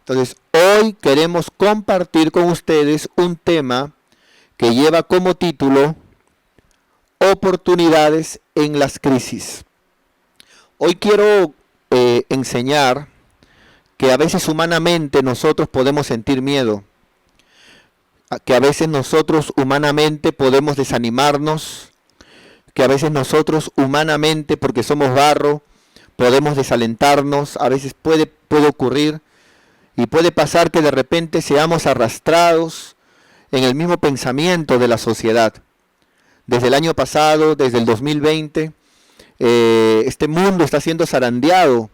Entonces, hoy queremos compartir con ustedes un tema que lleva como título Oportunidades en las crisis. Hoy quiero enseñar que a veces humanamente nosotros podemos sentir miedo, que a veces nosotros humanamente podemos desanimarnos, que a veces nosotros humanamente, porque somos barro, podemos desalentarnos, a veces puede ocurrir y puede pasar que de repente seamos arrastrados en el mismo pensamiento de la sociedad. Desde el año pasado, desde el 2020, este mundo está siendo zarandeado,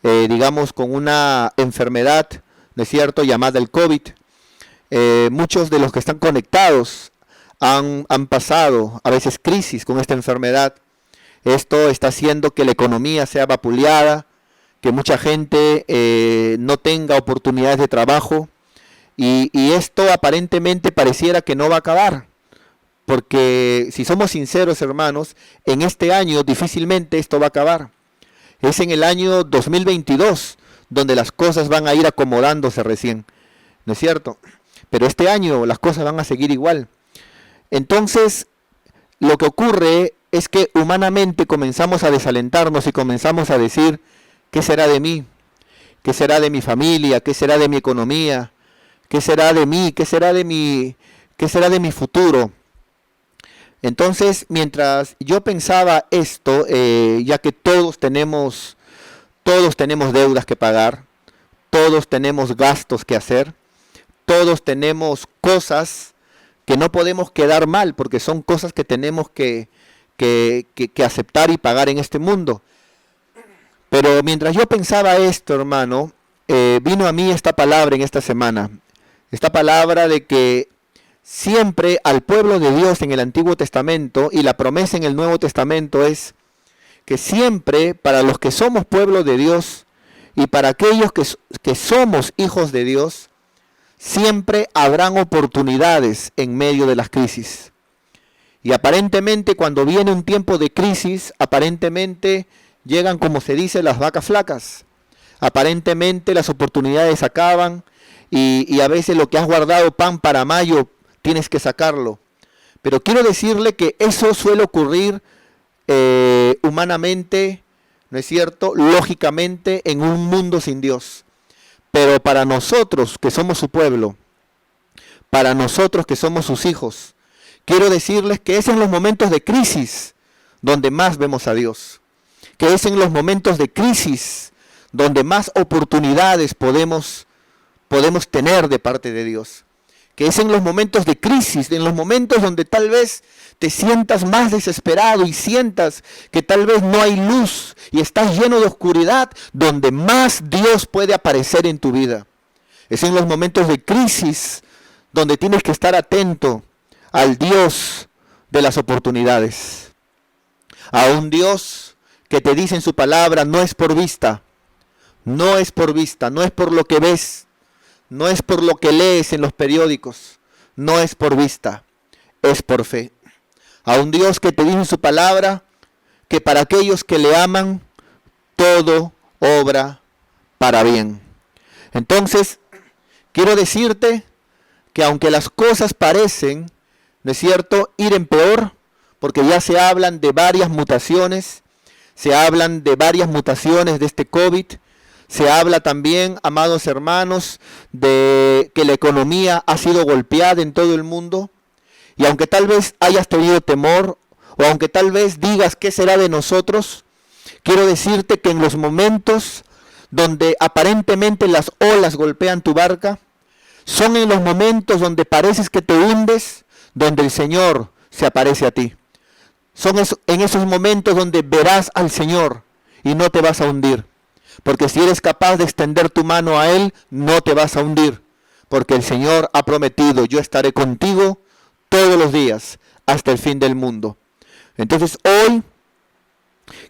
digamos, con una enfermedad, ¿no es cierto?, llamada el COVID. Muchos de los que están conectados han pasado a veces crisis con esta enfermedad. Esto está haciendo que la economía sea vapuleada, que mucha gente no tenga oportunidades de trabajo y esto aparentemente pareciera que no va a acabar. Porque si somos sinceros, hermanos, en este año difícilmente esto va a acabar. Es en el año 2022 donde las cosas van a ir acomodándose recién, ¿no es cierto? Pero este año las cosas van a seguir igual. Entonces, lo que ocurre es que humanamente comenzamos a desalentarnos y comenzamos a decir, ¿qué será de mí? ¿Qué será de mi familia? ¿Qué será de mi economía? ¿Qué será de mí? ¿Qué será de mi futuro? Entonces, mientras yo pensaba esto, ya que todos tenemos deudas que pagar, todos tenemos gastos que hacer, todos tenemos cosas que no podemos quedar mal, porque son cosas que tenemos que aceptar y pagar en este mundo. Pero mientras yo pensaba esto, hermano, vino a mí esta palabra en esta semana, esta palabra de que siempre al pueblo de Dios en el Antiguo Testamento y la promesa en el Nuevo Testamento es que siempre para los que somos pueblo de Dios y para aquellos que somos hijos de Dios, siempre habrán oportunidades en medio de las crisis. Y aparentemente cuando viene un tiempo de crisis, aparentemente llegan, como se dice, las vacas flacas. Aparentemente las oportunidades acaban y a veces lo que has guardado pan para mayo, tienes que sacarlo. Pero quiero decirle que eso suele ocurrir humanamente, ¿no es cierto?, lógicamente en un mundo sin Dios. Pero para nosotros que somos su pueblo, para nosotros que somos sus hijos, quiero decirles que es en los momentos de crisis donde más vemos a Dios. Que es en los momentos de crisis donde más oportunidades podemos tener de parte de Dios. Que es en los momentos de crisis, en los momentos donde tal vez te sientas más desesperado y sientas que tal vez no hay luz y estás lleno de oscuridad, donde más Dios puede aparecer en tu vida. Es en los momentos de crisis donde tienes que estar atento al Dios de las oportunidades. A un Dios que te dice en su palabra, no es por vista, no es por vista, no es por lo que ves, no es por lo que lees en los periódicos, no es por vista, es por fe. A un Dios que te dice en su palabra que para aquellos que le aman, todo obra para bien. Entonces, quiero decirte que aunque las cosas parecen, ¿no es cierto?, ir en peor, porque ya se hablan de varias mutaciones, de este COVID. Se habla también, amados hermanos, de que la economía ha sido golpeada en todo el mundo. Y aunque tal vez hayas tenido temor, o aunque tal vez digas qué será de nosotros, quiero decirte que en los momentos donde aparentemente las olas golpean tu barca, son en los momentos donde pareces que te hundes, donde el Señor se aparece a ti. Son en esos momentos donde verás al Señor y no te vas a hundir. Porque si eres capaz de extender tu mano a Él, no te vas a hundir. Porque el Señor ha prometido, yo estaré contigo todos los días hasta el fin del mundo. Entonces hoy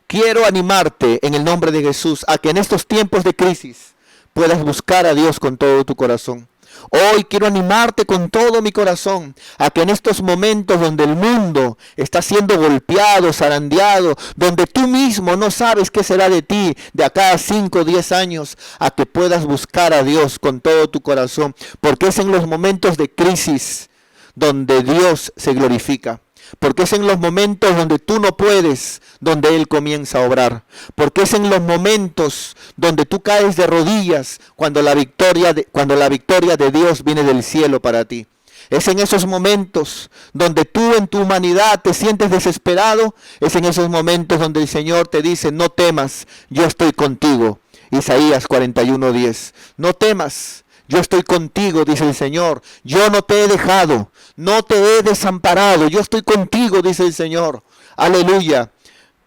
quiero animarte en el nombre de Jesús a que en estos tiempos de crisis puedas buscar a Dios con todo tu corazón. Hoy quiero animarte con todo mi corazón a que en estos momentos donde el mundo está siendo golpeado, zarandeado, donde tú mismo no sabes qué será de ti de acá a 5 o 10 años, a que puedas buscar a Dios con todo tu corazón, porque es en los momentos de crisis donde Dios se glorifica. Porque es en los momentos donde tú no puedes, donde Él comienza a obrar. Porque es en los momentos donde tú caes de rodillas, cuando la victoria de Dios viene del cielo para ti. Es en esos momentos donde tú en tu humanidad te sientes desesperado. Es en esos momentos donde el Señor te dice, no temas, yo estoy contigo. Isaías 41:10. No temas. Yo estoy contigo, dice el Señor. Yo no te he dejado, no te he desamparado. Yo estoy contigo, dice el Señor. Aleluya.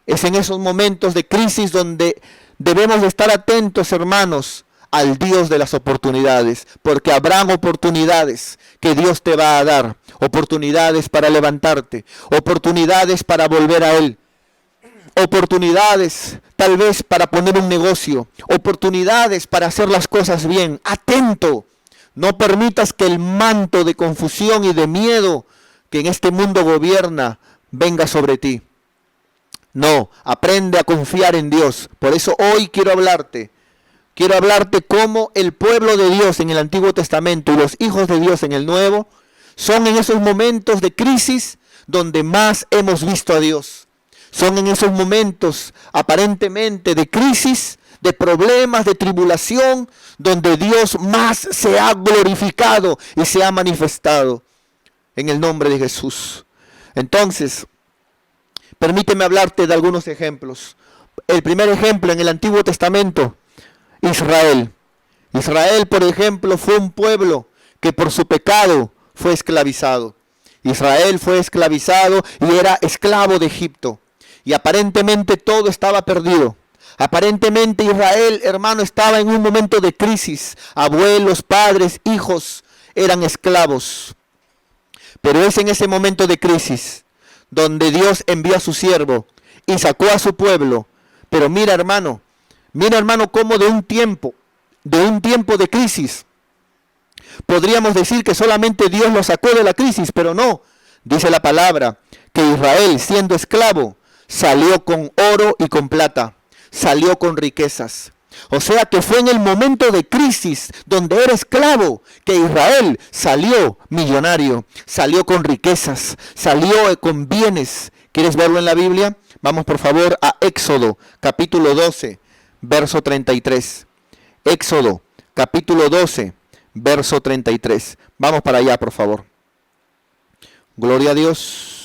Es en esos momentos de crisis donde debemos de estar atentos, hermanos, al Dios de las oportunidades. Porque habrán oportunidades que Dios te va a dar. Oportunidades para levantarte. Oportunidades para volver a Él. Oportunidades tal vez para poner un negocio, oportunidades para hacer las cosas bien. Atento, no permitas que el manto de confusión y de miedo que en este mundo gobierna venga sobre ti. No, aprende a confiar en Dios. Por eso hoy quiero hablarte cómo el pueblo de Dios en el Antiguo Testamento y los hijos de Dios en el Nuevo son en esos momentos de crisis donde más hemos visto a Dios. Son en esos momentos aparentemente de crisis, de problemas, de tribulación, donde Dios más se ha glorificado y se ha manifestado en el nombre de Jesús. Entonces, permíteme hablarte de algunos ejemplos. El primer ejemplo en el Antiguo Testamento, Israel. Israel, por ejemplo, fue un pueblo que por su pecado fue esclavizado. Israel fue esclavizado y era esclavo de Egipto. Y aparentemente todo estaba perdido. Aparentemente Israel, hermano, estaba en un momento de crisis. Abuelos, padres, hijos eran esclavos. Pero es en ese momento de crisis donde Dios envió a su siervo y sacó a su pueblo. Pero mira, hermano, cómo de un tiempo de crisis, podríamos decir que solamente Dios lo sacó de la crisis, pero no. Dice la palabra que Israel, siendo esclavo, salió con oro y con plata, salió con riquezas. O sea que fue en el momento de crisis donde era esclavo que Israel salió millonario, salió con riquezas, salió con bienes. ¿Quieres verlo en la Biblia? Vamos por favor a Éxodo capítulo 12, verso 33. Éxodo capítulo 12, verso 33. Vamos para allá, por favor. Gloria a Dios.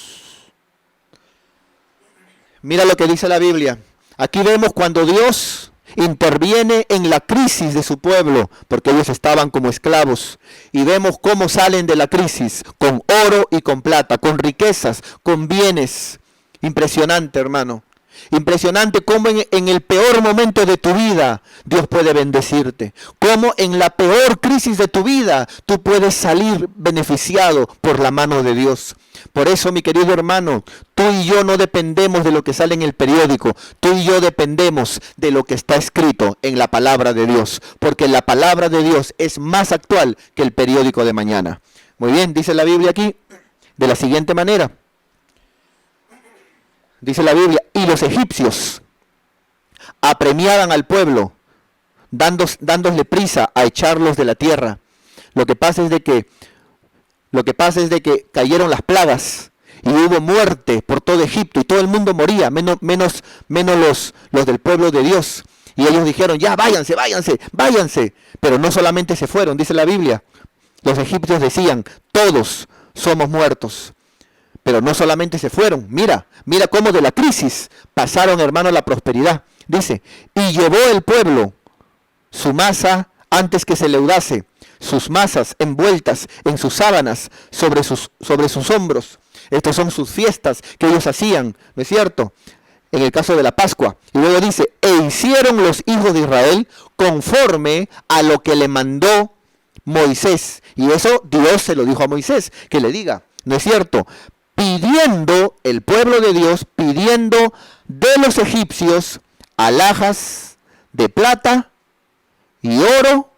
Mira lo que dice la Biblia. Aquí vemos cuando Dios interviene en la crisis de su pueblo, porque ellos estaban como esclavos. Y vemos cómo salen de la crisis, con oro y con plata, con riquezas, con bienes. Impresionante, hermano. Impresionante cómo en el peor momento de tu vida Dios puede bendecirte. Cómo en la peor crisis de tu vida tú puedes salir beneficiado por la mano de Dios. Por eso, mi querido hermano, tú y yo no dependemos de lo que sale en el periódico. Tú y yo dependemos de lo que está escrito en la palabra de Dios. Porque la palabra de Dios es más actual que el periódico de mañana. Muy bien, dice la Biblia aquí de la siguiente manera. Dice la Biblia, y los egipcios apremiaban al pueblo, dándole prisa a echarlos de la tierra. Lo que pasa es de que cayeron las plagas y hubo muerte por todo Egipto y todo el mundo moría, menos los del pueblo de Dios. Y ellos dijeron, ya váyanse. Pero no solamente se fueron, dice la Biblia. Los egipcios decían, todos somos muertos. Pero no solamente se fueron, mira cómo de la crisis pasaron, hermano, a la prosperidad. Dice, y llevó el pueblo su masa antes que se leudase, sus masas envueltas en sus sábanas sobre sus hombros. Estas son sus fiestas que ellos hacían, ¿no es cierto? En el caso de la Pascua. Y luego dice, e hicieron los hijos de Israel conforme a lo que le mandó Moisés. Y eso Dios se lo dijo a Moisés, que le diga, ¿no es cierto? Pidiendo, el pueblo de Dios, pidiendo de los egipcios alhajas de plata y oro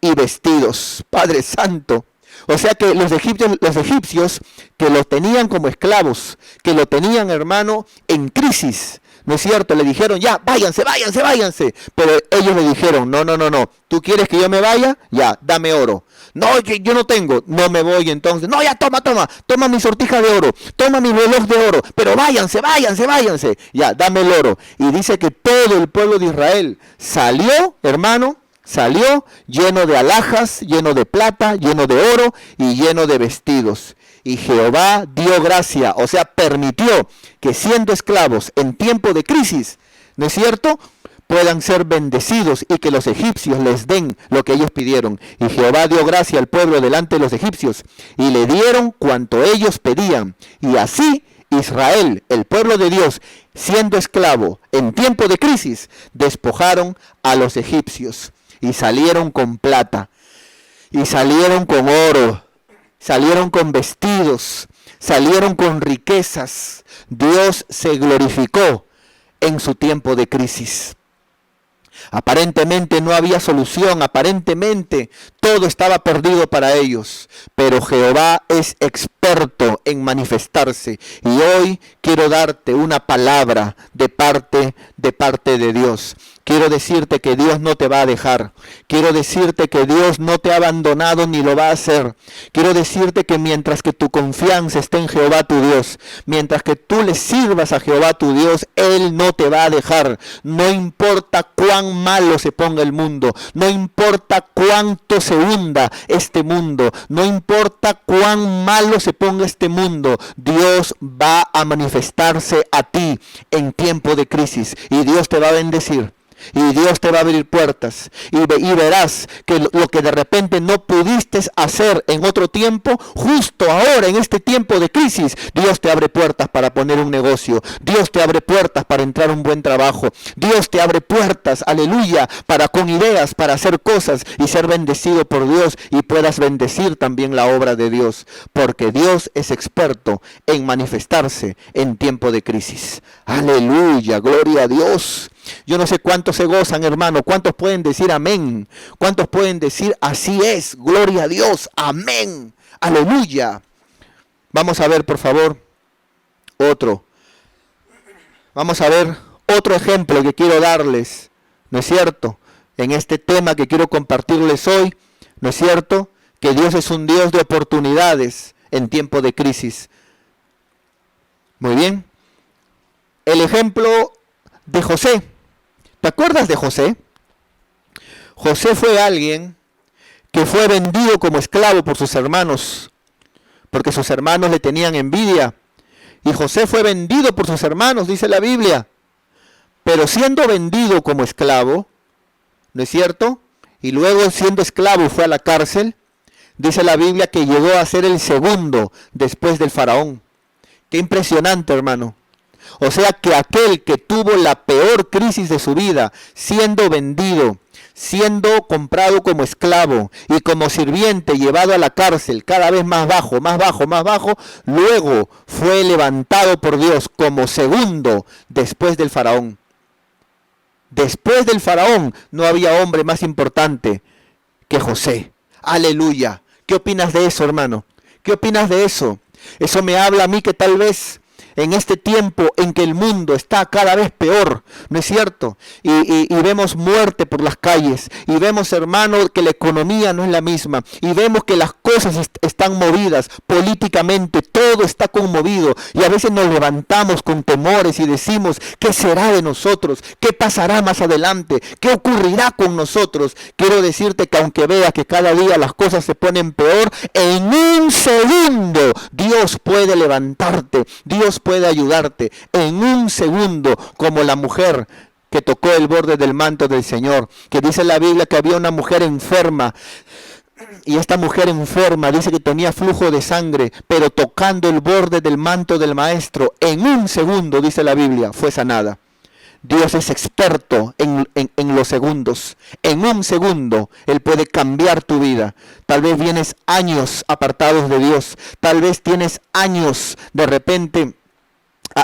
y vestidos. Padre Santo. O sea que los egipcios que lo tenían como esclavos, que lo tenían, hermano, en crisis, ¿no es cierto? Le dijeron, ya, váyanse, váyanse, váyanse. Pero ellos le dijeron, no, no, no, no. ¿Tú quieres que yo me vaya? Ya, dame oro. No, yo no tengo. No me voy entonces. No, ya, toma mi sortija de oro. Toma mi reloj de oro. Pero váyanse, váyanse, váyanse. Ya, dame el oro. Y dice que todo el pueblo de Israel salió, hermano, salió lleno de alhajas, lleno de plata, lleno de oro y lleno de vestidos. Y Jehová dio gracia, o sea, permitió que siendo esclavos en tiempo de crisis, ¿no es cierto?, puedan ser bendecidos y que los egipcios les den lo que ellos pidieron. Y Jehová dio gracia al pueblo delante de los egipcios y le dieron cuanto ellos pedían. Y así Israel, el pueblo de Dios, siendo esclavo en tiempo de crisis, despojaron a los egipcios y salieron con plata y salieron con oro. Salieron con vestidos, salieron con riquezas. Dios se glorificó en su tiempo de crisis. Aparentemente no había solución, aparentemente todo estaba perdido para ellos, pero Jehová es experto en manifestarse y hoy quiero darte una palabra de parte de Dios. Quiero decirte que Dios no te va a dejar. Quiero decirte que Dios no te ha abandonado ni lo va a hacer. Quiero decirte que mientras que tu confianza esté en Jehová tu Dios, mientras que tú le sirvas a Jehová tu Dios, Él no te va a dejar. No importa cuán malo se ponga el mundo, no importa cuánto se hunda este mundo, no importa cuán malo se ponga este mundo, Dios va a manifestarse a ti en tiempo de crisis y Dios te va a bendecir. Y Dios te va a abrir puertas y verás que lo que de repente no pudiste hacer en otro tiempo, justo ahora en este tiempo de crisis, Dios te abre puertas para poner un negocio, Dios te abre puertas para entrar a un buen trabajo, Dios te abre puertas, aleluya, para con ideas, para hacer cosas y ser bendecido por Dios y puedas bendecir también la obra de Dios, porque Dios es experto en manifestarse en tiempo de crisis. Aleluya, gloria a Dios. Yo no sé cuántos se gozan, hermano, cuántos pueden decir amén, cuántos pueden decir así es, gloria a Dios, amén, aleluya. Vamos a ver, por favor, vamos a ver otro ejemplo que quiero darles, ¿no es cierto? En este tema que quiero compartirles hoy, ¿no es cierto? Que Dios es un Dios de oportunidades en tiempo de crisis. Muy bien. El ejemplo de José. ¿Te acuerdas de José? José fue alguien que fue vendido como esclavo por sus hermanos, porque sus hermanos le tenían envidia. Y José fue vendido por sus hermanos, dice la Biblia. Pero siendo vendido como esclavo, ¿no es cierto? Y luego siendo esclavo fue a la cárcel. Dice la Biblia que llegó a ser el segundo después del faraón. Qué impresionante, hermano. O sea que aquel que tuvo la peor crisis de su vida, siendo vendido, siendo comprado como esclavo y como sirviente llevado a la cárcel, cada vez más bajo, más bajo, más bajo, luego fue levantado por Dios como segundo después del faraón. Después del faraón no había hombre más importante que José. Aleluya. ¿Qué opinas de eso, hermano? ¿Qué opinas de eso? Eso me habla a mí que tal vez en este tiempo en que el mundo está cada vez peor, ¿no es cierto? Y vemos muerte por las calles, y vemos, hermano, que la economía no es la misma, y vemos que las cosas están movidas políticamente, todo está conmovido, y a veces nos levantamos con temores y decimos, ¿qué será de nosotros? ¿Qué pasará más adelante? ¿Qué ocurrirá con nosotros? Quiero decirte que aunque veas que cada día las cosas se ponen peor, en un segundo Dios puede levantarte, Dios puede ayudarte en un segundo, como la mujer que tocó el borde del manto del Señor, que dice la Biblia que había una mujer enferma, y esta mujer enferma dice que tenía flujo de sangre, pero tocando el borde del manto del Maestro, en un segundo, dice la Biblia, fue sanada. Dios es experto en los segundos. En un segundo Él puede cambiar tu vida. Tal vez vienes años apartados de Dios. Tal vez tienes años de repente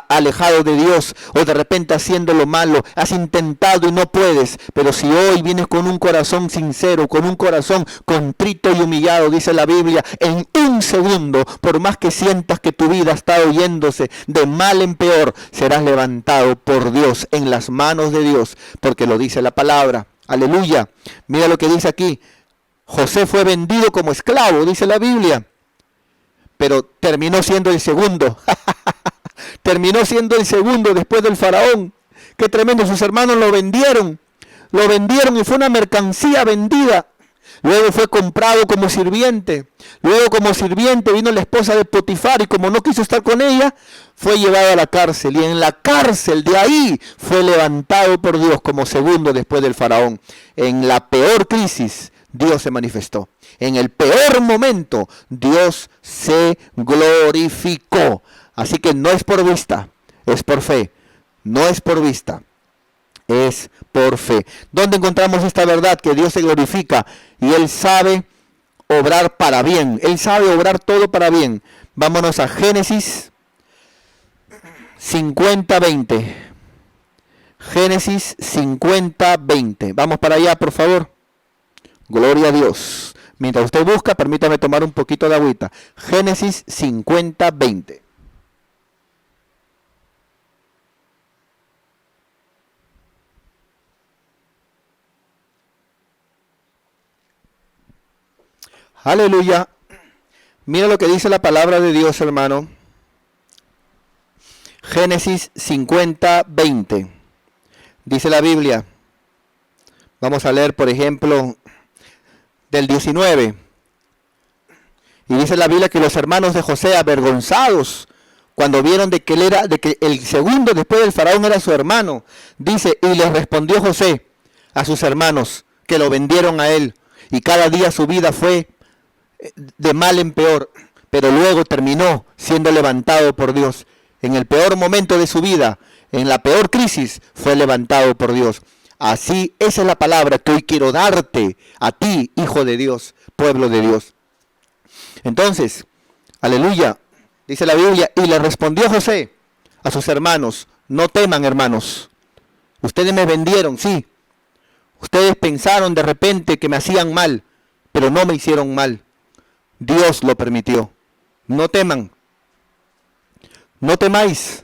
alejado de Dios, o de repente haciendo lo malo, has intentado y no puedes, pero si hoy vienes con un corazón sincero, con un corazón contrito y humillado, dice la Biblia, en un segundo, por más que sientas que tu vida está yéndose de mal en peor, serás levantado por Dios, en las manos de Dios, porque lo dice la palabra. Aleluya. Mira lo que dice aquí. José fue vendido como esclavo, dice la Biblia, pero terminó siendo el segundo. Terminó siendo el segundo después del faraón. Qué tremendo, sus hermanos lo vendieron y fue una mercancía vendida. Luego fue comprado como sirviente. Luego como sirviente vino la esposa de Potifar y como no quiso estar con ella, fue llevado a la cárcel. Y en la cárcel de ahí fue levantado por Dios como segundo después del faraón. En la peor crisis, Dios se manifestó. En el peor momento, Dios se glorificó. Así que no es por vista, es por fe. No es por vista, es por fe. ¿Dónde encontramos esta verdad? Que Dios se glorifica y Él sabe obrar para bien. Él sabe obrar todo para bien. Vámonos a Génesis 50:20. Génesis 50:20. Vamos para allá, por favor. Gloria a Dios. Mientras usted busca, permítame tomar un poquito de agüita. Génesis 50:20. Aleluya. Mira lo que dice la palabra de Dios, hermano. Génesis 50:20. Dice la Biblia. Vamos a leer, por ejemplo, del 19. Y dice la Biblia que los hermanos de José, avergonzados, cuando vieron de que el segundo después del faraón era su hermano, dice, y les respondió José a sus hermanos que lo vendieron a él, y cada día su vida fue de mal en peor, pero luego terminó siendo levantado por Dios. En el peor momento de su vida, en la peor crisis, fue levantado por Dios. Así, esa es la palabra que hoy quiero darte a ti, hijo de Dios, pueblo de Dios. Entonces, aleluya, dice la Biblia, y le respondió José a sus hermanos, no teman, hermanos, ustedes me vendieron, sí, ustedes pensaron de repente que me hacían mal, pero no me hicieron mal. Dios lo permitió. No teman. No temáis.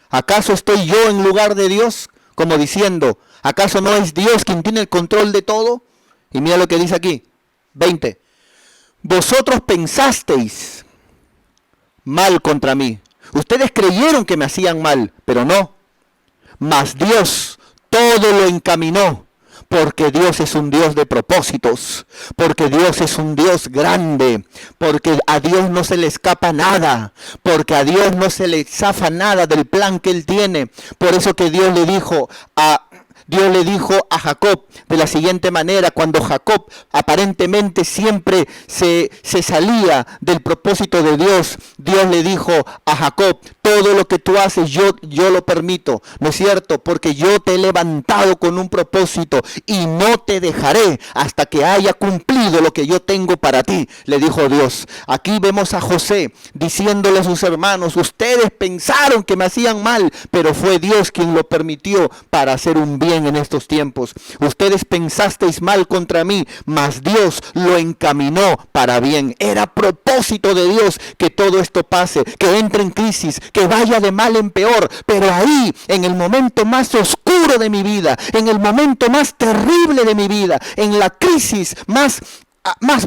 ¿Acaso estoy yo en lugar de Dios? Como diciendo, ¿acaso no es Dios quien tiene el control de todo? Y mira lo que dice aquí, 20. Vosotros pensasteis mal contra mí. Ustedes creyeron que me hacían mal, pero no. Mas Dios todo lo encaminó. Porque Dios es un Dios de propósitos, porque Dios es un Dios grande, porque a Dios no se le escapa nada, porque a Dios no se le zafa nada del plan que Él tiene. Por eso que Dios le dijo a Jacob de la siguiente manera, cuando Jacob aparentemente siempre se salía del propósito de Dios, Dios le dijo a Jacob, todo lo que tú haces yo lo permito, ¿no es cierto? Porque yo te he levantado con un propósito y no te dejaré hasta que haya cumplido lo que yo tengo para ti, le dijo Dios. Aquí vemos a José diciéndole a sus hermanos, ustedes pensaron que me hacían mal, pero fue Dios quien lo permitió para hacer un bien en estos tiempos. Ustedes pensasteis mal contra mí, mas Dios lo encaminó para bien. Era propósito de Dios que todo esto pase, que entre en crisis, que vaya de mal en peor, pero ahí, en el momento más oscuro de mi vida, en el momento más terrible de mi vida, en la crisis más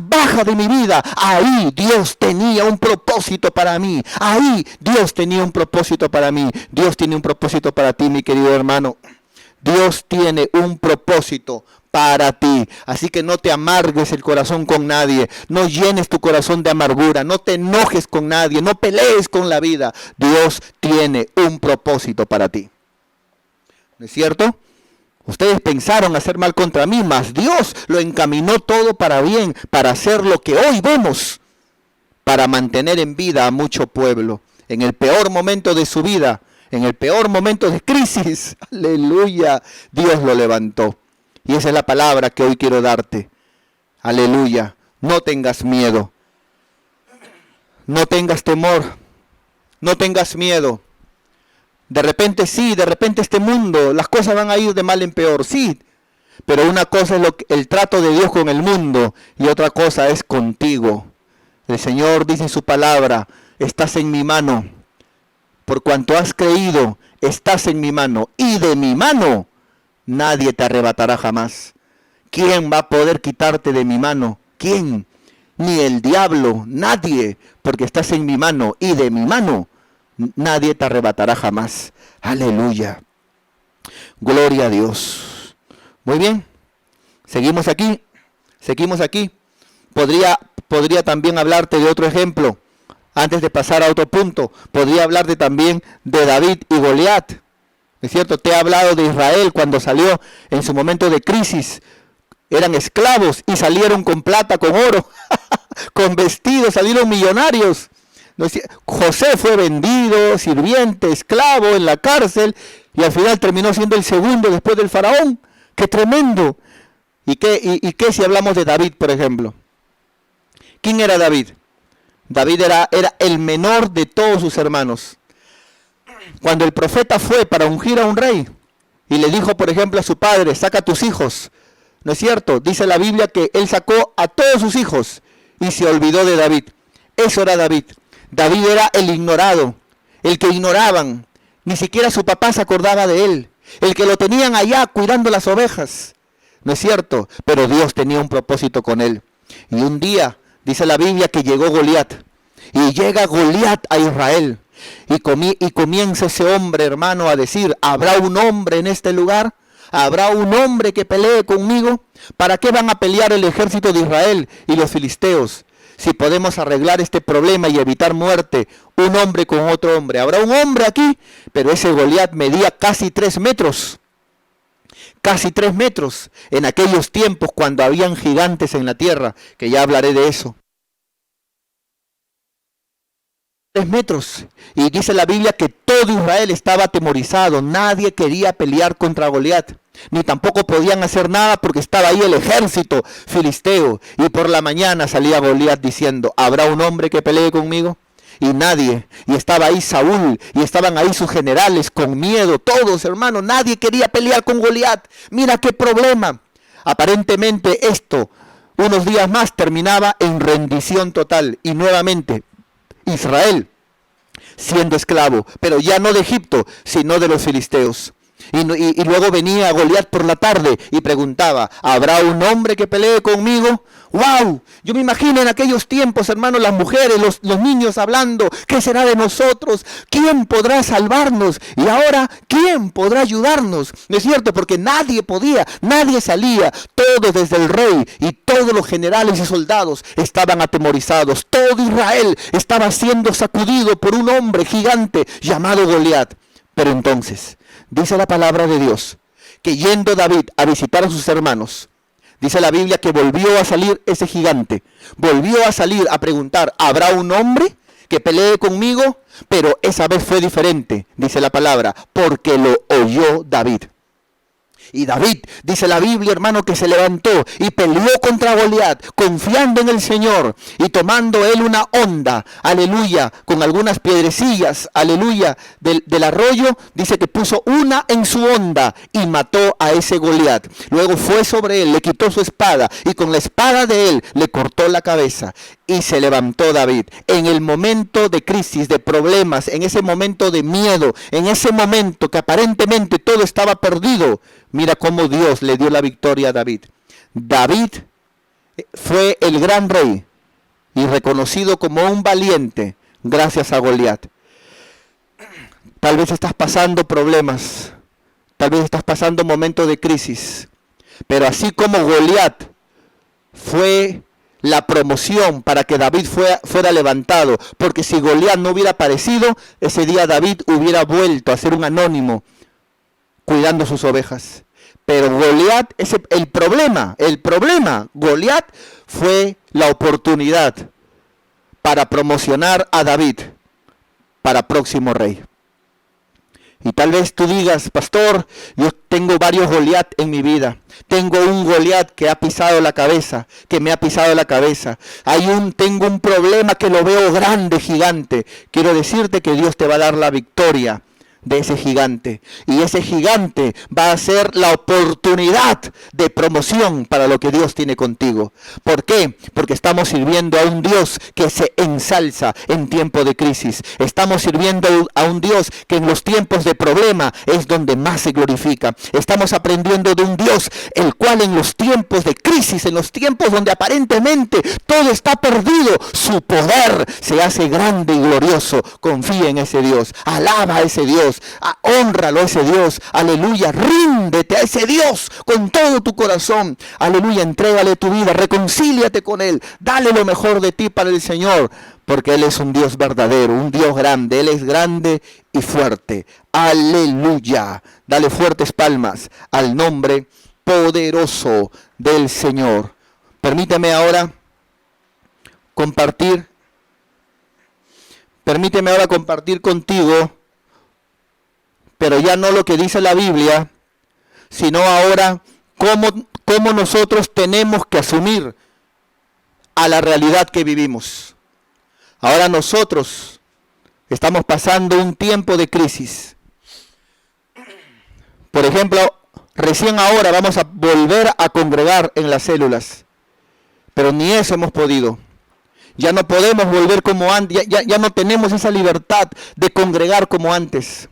baja de mi vida, ahí Dios tenía un propósito para mí. Ahí Dios tenía un propósito para mí. Dios tiene un propósito para ti, mi querido hermano. Dios tiene un propósito para ti. Así que no te amargues el corazón con nadie. No llenes tu corazón de amargura. No te enojes con nadie. No pelees con la vida. Dios tiene un propósito para ti. ¿No es cierto? Ustedes pensaron hacer mal contra mí, mas Dios lo encaminó todo para bien, para hacer lo que hoy vemos, para mantener en vida a mucho pueblo. En el peor momento de su vida, en el peor momento de crisis, aleluya, Dios lo levantó. Y esa es la palabra que hoy quiero darte. Aleluya, no tengas miedo, no tengas temor, no tengas miedo. De repente sí, de repente este mundo, las cosas van a ir de mal en peor, sí. Pero una cosa es el trato de Dios con el mundo y otra cosa es contigo. El Señor dice en su palabra, estás en mi mano. Por cuanto has creído, estás en mi mano. Y de mi mano nadie te arrebatará jamás. ¿Quién va a poder quitarte de mi mano? ¿Quién? Ni el diablo, nadie, porque estás en mi mano y de mi mano nadie te arrebatará jamás. Aleluya. Gloria a Dios. Muy bien. Seguimos aquí. Seguimos aquí. Podría también hablarte de otro ejemplo. Antes de pasar a otro punto, podría hablarte también de David y Goliat. ¿Es cierto? Te he hablado de Israel cuando salió en su momento de crisis. Eran esclavos y salieron con plata, con oro, con vestidos, salieron millonarios. José fue vendido, sirviente, esclavo en la cárcel y al final terminó siendo el segundo después del faraón. ¡Qué tremendo! ¿Y qué si hablamos de David, por ejemplo? ¿Quién era David? David era el menor de todos sus hermanos. Cuando el profeta fue para ungir a un rey y le dijo, por ejemplo, a su padre, saca a tus hijos, ¿no es cierto? Dice la Biblia que él sacó a todos sus hijos y se olvidó de David. Eso era David. David era el ignorado, el que ignoraban. Ni siquiera su papá se acordaba de él. El que lo tenían allá cuidando las ovejas. ¿No es cierto? Pero Dios tenía un propósito con él. Y un día, dice la Biblia, que llegó Goliat. Y llega Goliat a Israel. Y comienza ese hombre, hermano, a decir, ¿habrá un hombre en este lugar? ¿Habrá un hombre que pelee conmigo? ¿Para qué van a pelear el ejército de Israel y los filisteos? Si podemos arreglar este problema y evitar muerte, un hombre con otro hombre. Habrá un hombre aquí, pero ese Goliat medía casi 3 metros. Casi 3 metros en aquellos tiempos cuando habían gigantes en la tierra, que ya hablaré de eso. 3 metros. Y dice la Biblia que todo Israel estaba atemorizado. Nadie quería pelear contra Goliat. Ni tampoco podían hacer nada porque estaba ahí el ejército filisteo. Y por la mañana salía Goliat diciendo, ¿habrá un hombre que pelee conmigo? Y nadie. Y estaba ahí Saúl. Y estaban ahí sus generales con miedo. Todos, hermanos. Nadie quería pelear con Goliat. Mira qué problema. Aparentemente esto, unos días más, terminaba en rendición total. Y nuevamente, Israel siendo esclavo, pero ya no de Egipto, sino de los filisteos. Y luego venía Goliat por la tarde y preguntaba, ¿habrá un hombre que pelee conmigo? ¡Wow! Yo me imagino en aquellos tiempos, hermanos, las mujeres, los niños hablando, ¿qué será de nosotros? ¿Quién podrá salvarnos? Y ahora, ¿quién podrá ayudarnos? ¿No es cierto? Porque nadie podía, nadie salía. Todos desde el rey y todos los generales y soldados estaban atemorizados. Todo Israel estaba siendo sacudido por un hombre gigante llamado Goliat. Pero entonces, dice la palabra de Dios, que yendo David a visitar a sus hermanos, dice la Biblia que volvió a salir ese gigante, volvió a salir a preguntar, ¿habrá un hombre que pelee conmigo? Pero esa vez fue diferente, dice la palabra, porque lo oyó David. Y David, dice la Biblia, hermano, que se levantó y peleó contra Goliat, confiando en el Señor y tomando él una honda, aleluya, con algunas piedrecillas, aleluya, del arroyo, dice que puso una en su honda y mató a ese Goliat. Luego fue sobre él, le quitó su espada y con la espada de él le cortó la cabeza. Y se levantó David en el momento de crisis, de problemas, en ese momento de miedo, en ese momento que aparentemente todo estaba perdido. Mira cómo Dios le dio la victoria a David. David fue el gran rey y reconocido como un valiente gracias a Goliat. Tal vez estás pasando problemas, tal vez estás pasando momentos de crisis, pero así como Goliat fue la promoción para que David fuera levantado, porque si Goliat no hubiera aparecido, ese día David hubiera vuelto a ser un anónimo cuidando sus ovejas. Pero Goliat, el problema, Goliat fue la oportunidad para promocionar a David para próximo rey. Y tal vez tú digas, pastor, yo tengo varios Goliat en mi vida. Tengo un Goliat que ha pisado la cabeza, que me ha pisado la cabeza. Tengo un problema que lo veo grande, gigante. Quiero decirte que Dios te va a dar la victoria de ese gigante. Y ese gigante va a ser la oportunidad de promoción para lo que Dios tiene contigo. ¿Por qué? Porque estamos sirviendo a un Dios que se ensalza en tiempo de crisis. Estamos sirviendo a un Dios que en los tiempos de problema es donde más se glorifica. Estamos aprendiendo de un Dios el cual en los tiempos de crisis, en los tiempos donde aparentemente todo está perdido, su poder se hace grande y glorioso. Confía en ese Dios, alaba a ese Dios, hónralo a ese Dios, aleluya, ríndete a ese Dios con todo tu corazón, aleluya, entrégale tu vida, reconcíliate con Él, dale lo mejor de ti para el Señor, porque Él es un Dios verdadero, un Dios grande, Él es grande y fuerte, aleluya. Dale fuertes palmas al nombre poderoso del Señor. Permíteme ahora compartir contigo, pero ya no lo que dice la Biblia, sino ahora cómo nosotros tenemos que asumir a la realidad que vivimos. Ahora nosotros estamos pasando un tiempo de crisis. Por ejemplo, recién ahora vamos a volver a congregar en las células, pero ni eso hemos podido. Ya no podemos volver como antes, ya no tenemos esa libertad de congregar como antes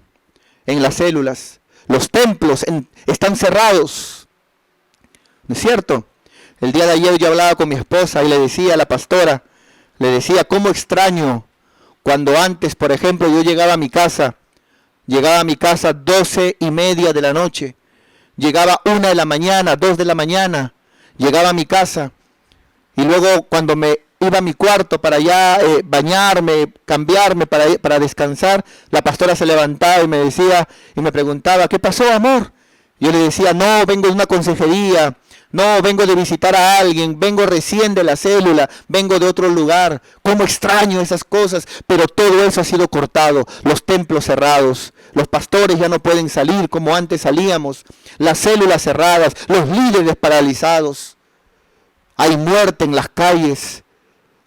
en las células. Los templos están cerrados. ¿No es cierto? El día de ayer yo hablaba con mi esposa y le decía a la pastora, cómo extraño cuando antes, por ejemplo, yo llegaba a mi casa 12:30 de la noche, llegaba 1 de la mañana, 2 de la mañana, llegaba a mi casa y luego cuando me iba a mi cuarto para ya bañarme, cambiarme para descansar, la pastora se levantaba y me decía y me preguntaba, ¿qué pasó, amor? Yo le decía, no, vengo de una consejería, no, vengo de visitar a alguien, vengo recién de la célula, vengo de otro lugar. ¿Cómo extraño esas cosas? Pero todo eso ha sido cortado, los templos cerrados, los pastores ya no pueden salir como antes salíamos, las células cerradas, los líderes paralizados. Hay muerte en las calles,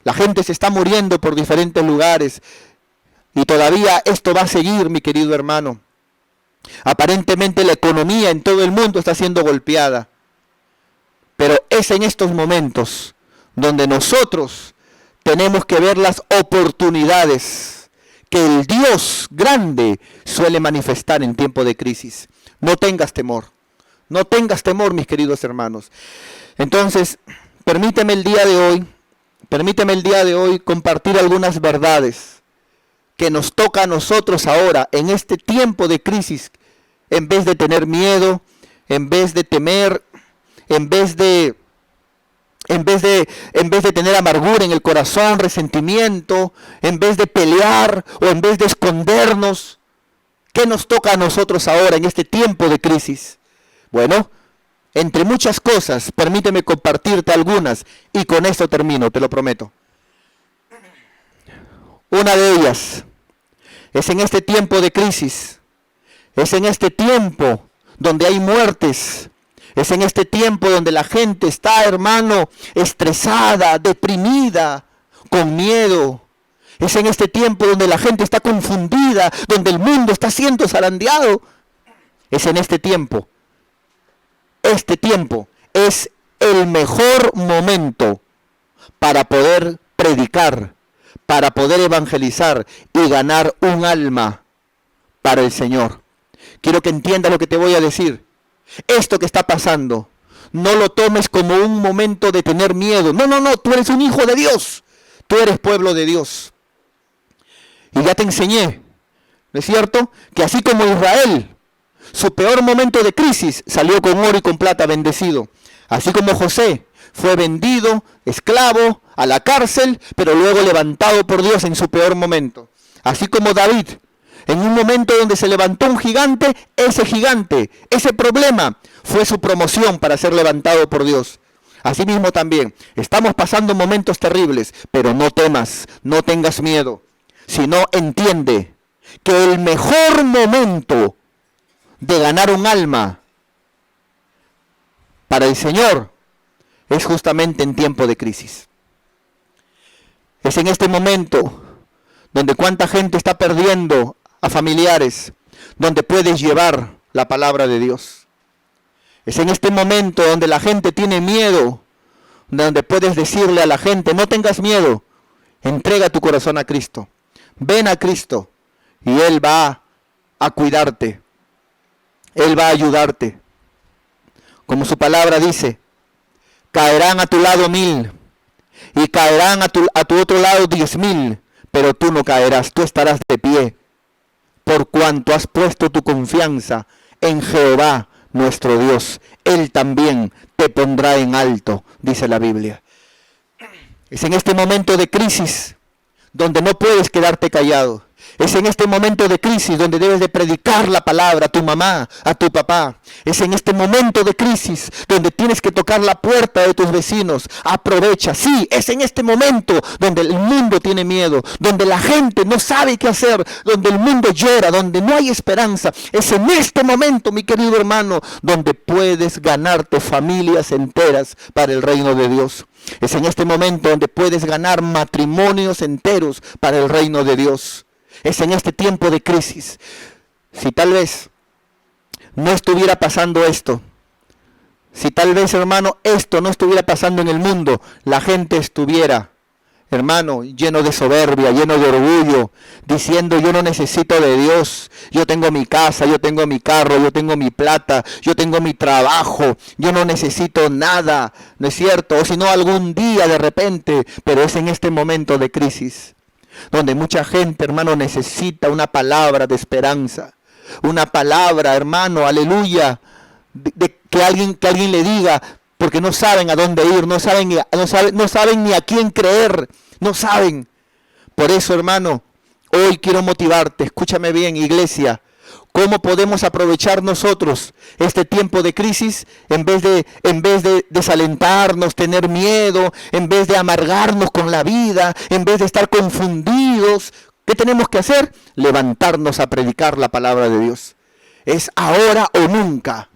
la gente se está muriendo por diferentes lugares y todavía esto va a seguir, mi querido hermano. Aparentemente la economía en todo el mundo está siendo golpeada. Pero es en estos momentos donde nosotros tenemos que ver las oportunidades que el Dios grande suele manifestar en tiempo de crisis. No tengas temor, mis queridos hermanos. Entonces, permíteme el día de hoy compartir algunas verdades que nos toca a nosotros ahora, en este tiempo de crisis, en vez de tener miedo, en vez de temer, en vez de tener amargura en el corazón, resentimiento, en vez de pelear o en vez de escondernos. ¿Qué nos toca a nosotros ahora en este tiempo de crisis? Bueno, entre muchas cosas, permíteme compartirte algunas y con esto termino, te lo prometo. Una de ellas es en este tiempo de crisis, es en este tiempo donde hay muertes, es en este tiempo donde la gente está, hermano, estresada, deprimida, con miedo. Es en este tiempo donde la gente está confundida, donde el mundo está siendo zarandeado. Es en este tiempo. Este tiempo es el mejor momento para poder predicar, para poder evangelizar y ganar un alma para el Señor. Quiero que entiendas lo que te voy a decir. Esto que está pasando, no lo tomes como un momento de tener miedo. No, tú eres un hijo de Dios. Tú eres pueblo de Dios. Y ya te enseñé, ¿no es cierto? Que así como Israel, su peor momento de crisis salió con oro y con plata bendecido. Así como José fue vendido, esclavo, a la cárcel, pero luego levantado por Dios en su peor momento. Así como David, en un momento donde se levantó un gigante, ese problema fue su promoción para ser levantado por Dios. Asimismo también, estamos pasando momentos terribles, pero no temas, no tengas miedo, sino entiende que el mejor momento de ganar un alma para el Señor es justamente en tiempo de crisis. Es en este momento donde cuánta gente está perdiendo a familiares, donde puedes llevar la palabra de Dios. Es en este momento donde la gente tiene miedo, donde puedes decirle a la gente, no tengas miedo, entrega tu corazón a Cristo, ven a Cristo y Él va a cuidarte, Él va a ayudarte. Como su palabra dice, caerán a tu lado 1000 y caerán a tu otro lado 10.000, pero tú no caerás, tú estarás de pie, por cuanto has puesto tu confianza en Jehová nuestro Dios. Él también te pondrá en alto, dice la Biblia. Es en este momento de crisis donde no puedes quedarte callado. Es en este momento de crisis donde debes de predicar la palabra a tu mamá, a tu papá. Es en este momento de crisis donde tienes que tocar la puerta de tus vecinos. Aprovecha. Sí, es en este momento donde el mundo tiene miedo, donde la gente no sabe qué hacer, donde el mundo llora, donde no hay esperanza. Es en este momento, mi querido hermano, donde puedes ganarte familias enteras para el reino de Dios. Es en este momento donde puedes ganar matrimonios enteros para el reino de Dios. Es en este tiempo de crisis. Si tal vez no estuviera pasando esto, si tal vez, hermano, esto no estuviera pasando en el mundo, la gente estuviera, hermano, lleno de soberbia, lleno de orgullo, diciendo yo no necesito de Dios, yo tengo mi casa, yo tengo mi carro, yo tengo mi plata, yo tengo mi trabajo, yo no necesito nada, ¿no es cierto? O si no, algún día de repente, pero es en este momento de crisis donde mucha gente, hermano, necesita una palabra de esperanza, una palabra, hermano, aleluya, de que alguien le diga, porque no saben a dónde ir, no saben ni a quién creer, no saben. Por eso, hermano, hoy quiero motivarte, escúchame bien, iglesia. ¿Cómo podemos aprovechar nosotros este tiempo de crisis en vez de desalentarnos, tener miedo, en vez de amargarnos con la vida, en vez de estar confundidos? ¿Qué tenemos que hacer? Levantarnos a predicar la palabra de Dios. Es ahora o nunca.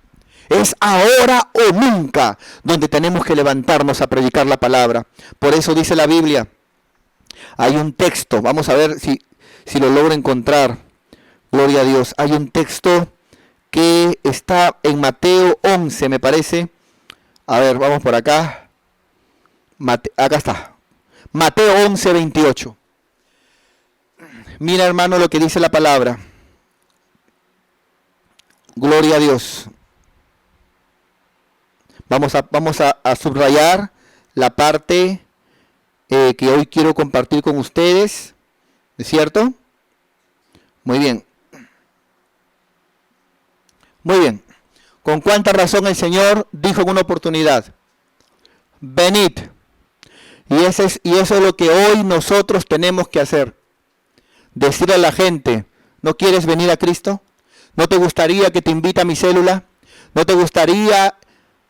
Es ahora o nunca donde tenemos que levantarnos a predicar la palabra. Por eso dice la Biblia. Hay un texto, vamos a ver si lo logro encontrar. Gloria a Dios. Hay un texto que está en Mateo 11, me parece. A ver, vamos por acá. Acá está. Mateo 11, 28. Mira, hermano, lo que dice la palabra. Gloria a Dios. Vamos a subrayar la parte que hoy quiero compartir con ustedes. ¿Es cierto? Muy bien. Muy bien. ¿Con cuánta razón el Señor dijo en una oportunidad? Venid. Y eso es lo que hoy nosotros tenemos que hacer. Decirle a la gente, ¿no quieres venir a Cristo? ¿No te gustaría que te invite a mi célula? ¿No te gustaría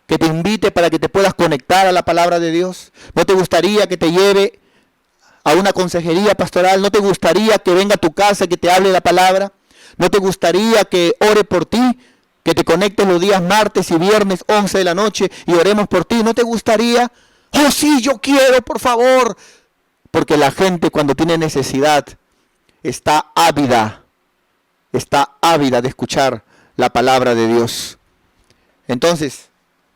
que te invite para que te puedas conectar a la palabra de Dios? ¿No te gustaría que te lleve a una consejería pastoral? ¿No te gustaría que venga a tu casa y que te hable la palabra? ¿No te gustaría que ore por ti? Que te conectes los días martes y viernes 11 de la noche y oremos por ti. ¿No te gustaría? Oh sí, yo quiero, por favor. Porque la gente cuando tiene necesidad está ávida de escuchar la palabra de Dios. Entonces,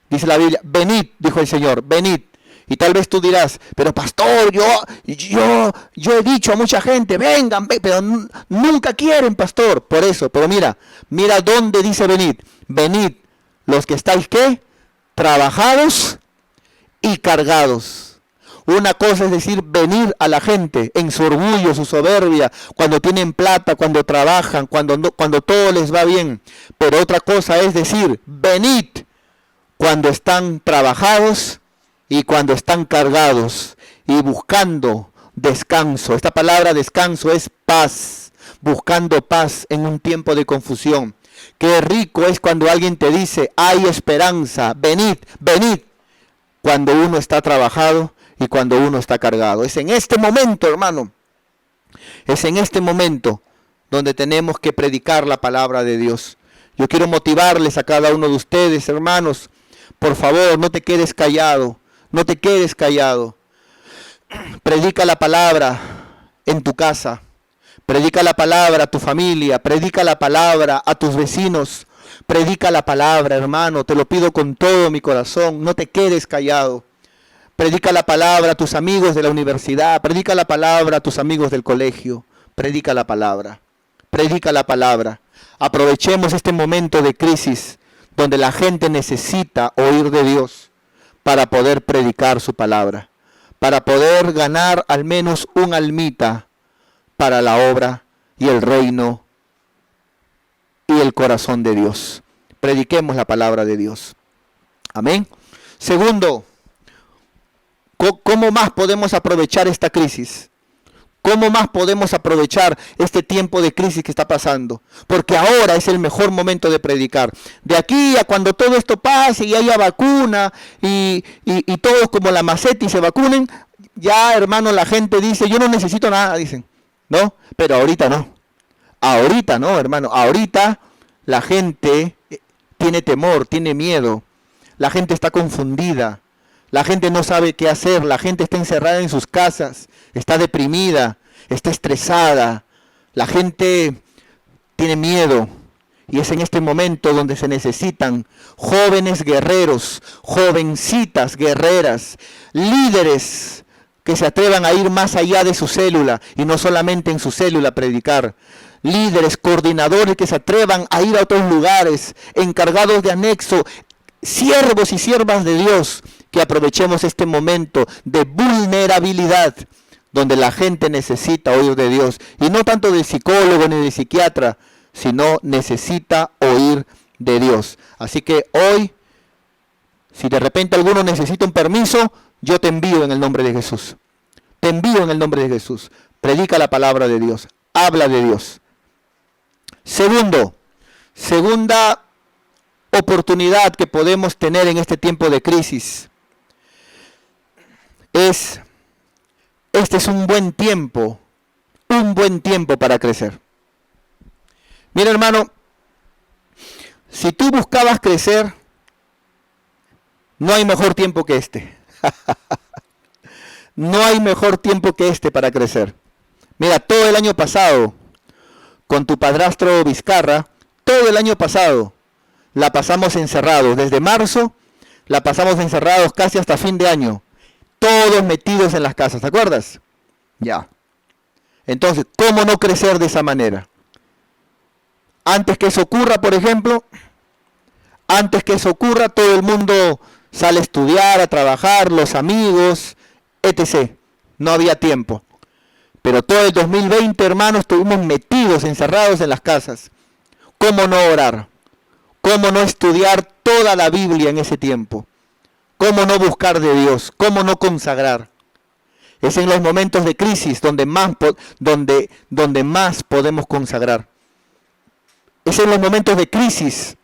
dice la Biblia, venid, dijo el Señor, venid. Y tal vez tú dirás, pero pastor, yo he dicho a mucha gente, vengan, pero nunca quieren, pastor. Por eso, pero mira dónde dice venid. Venid, los que estáis, ¿qué? Trabajados y cargados. Una cosa es decir, venir a la gente en su orgullo, su soberbia, cuando tienen plata, cuando trabajan, cuando todo les va bien. Pero otra cosa es decir, venid cuando están trabajados y cuando están cargados y buscando descanso. Esta palabra descanso es paz, buscando paz en un tiempo de confusión. Qué rico es cuando alguien te dice, hay esperanza, venid, venid, cuando uno está trabajado y cuando uno está cargado. Es en este momento, hermano, es en este momento donde tenemos que predicar la palabra de Dios. Yo quiero motivarles a cada uno de ustedes, hermanos, por favor, no te quedes callado. No te quedes callado. Predica la palabra en tu casa. Predica la palabra a tu familia, predica la palabra a tus vecinos, predica la palabra, hermano, te lo pido con todo mi corazón, no te quedes callado. Predica la palabra a tus amigos de la universidad, predica la palabra a tus amigos del colegio, predica la palabra, predica la palabra. Aprovechemos este momento de crisis donde la gente necesita oír de Dios para poder predicar su palabra, para poder ganar al menos un almita para la obra y el reino y el corazón de Dios. Prediquemos la palabra de Dios. Amén. Segundo, ¿cómo más podemos aprovechar esta crisis? ¿Cómo más podemos aprovechar este tiempo de crisis que está pasando? Porque ahora es el mejor momento de predicar. De aquí a cuando todo esto pase y haya vacuna y todos como la Macetti se vacunen, ya hermano la gente dice, yo no necesito nada, dicen. ¿No? Pero ahorita no. Ahorita no, hermano. Ahorita la gente tiene temor, tiene miedo. La gente está confundida. La gente no sabe qué hacer. La gente está encerrada en sus casas. Está deprimida. Está estresada. La gente tiene miedo. Y es en este momento donde se necesitan jóvenes guerreros, jovencitas guerreras, líderes que se atrevan a ir más allá de su célula y no solamente en su célula predicar. Líderes, coordinadores que se atrevan a ir a otros lugares, encargados de anexo, siervos y siervas de Dios, que aprovechemos este momento de vulnerabilidad donde la gente necesita oír de Dios. Y no tanto del psicólogo ni del psiquiatra, sino necesita oír de Dios. Así que hoy, si de repente alguno necesita un permiso, yo te envío en el nombre de Jesús. Te envío en el nombre de Jesús. Predica la palabra de Dios. Habla de Dios. Segunda oportunidad que podemos tener en este tiempo de crisis es, este es un buen tiempo para crecer. Mira, hermano, si tú buscabas crecer, no hay mejor tiempo que este. No hay mejor tiempo que este para crecer. Mira, todo el año pasado, con tu padrastro Vizcarra, todo el año pasado la pasamos encerrados. Desde marzo la pasamos encerrados casi hasta fin de año. Todos metidos en las casas, ¿te acuerdas? Ya. Entonces, ¿cómo no crecer de esa manera? Antes que eso ocurra, por ejemplo, todo el mundo sale a estudiar, a trabajar, los amigos, etc. No había tiempo. Pero todo el 2020, hermanos, estuvimos metidos, encerrados en las casas. ¿Cómo no orar? ¿Cómo no estudiar toda la Biblia en ese tiempo? ¿Cómo no buscar de Dios? ¿Cómo no consagrar? Es en los momentos de crisis donde más podemos consagrar. Es en los momentos de crisis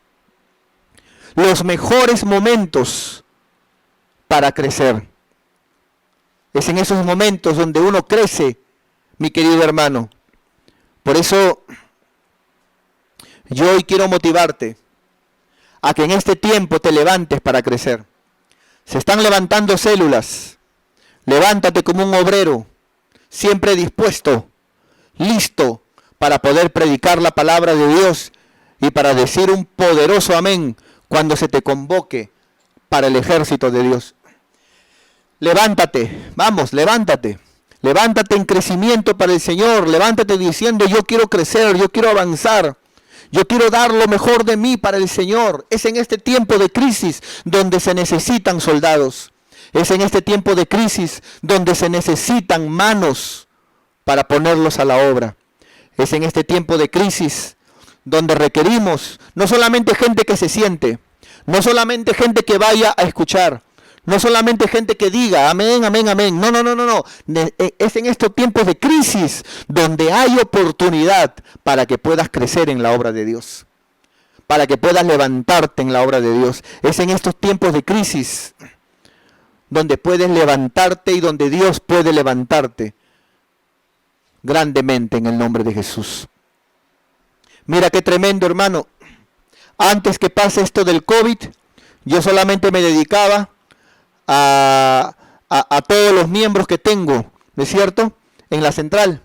los mejores momentos para crecer. Es en esos momentos donde uno crece, mi querido hermano. Por eso yo hoy quiero motivarte a que en este tiempo te levantes para crecer. Se están levantando células. Levántate como un obrero, siempre dispuesto, listo para poder predicar la palabra de Dios y para decir un poderoso amén cuando se te convoque para el ejército de Dios. Levántate, vamos, levántate. Levántate en crecimiento para el Señor. Levántate diciendo, yo quiero crecer, yo quiero avanzar. Yo quiero dar lo mejor de mí para el Señor. Es en este tiempo de crisis donde se necesitan soldados. Es en este tiempo de crisis donde se necesitan manos para ponerlos a la obra. Es en este tiempo de crisis donde requerimos no solamente gente que se siente, no solamente gente que vaya a escuchar, no solamente gente que diga amén, amén, amén. No. Es en estos tiempos de crisis donde hay oportunidad para que puedas crecer en la obra de Dios, para que puedas levantarte en la obra de Dios. Es en estos tiempos de crisis donde puedes levantarte y donde Dios puede levantarte grandemente en el nombre de Jesús. Mira qué tremendo, hermano. Antes que pase esto del COVID, yo solamente me dedicaba a todos los miembros que tengo, ¿no es cierto?, en la central.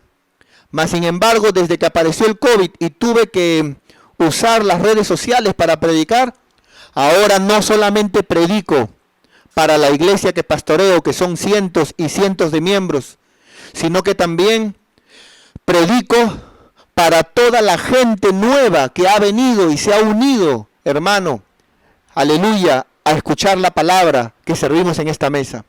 Mas sin embargo, desde que apareció el COVID y tuve que usar las redes sociales para predicar, ahora no solamente predico para la iglesia que pastoreo, que son cientos y cientos de miembros, sino que también predico para toda la gente nueva que ha venido y se ha unido, hermano, aleluya, a escuchar la palabra que servimos en esta mesa.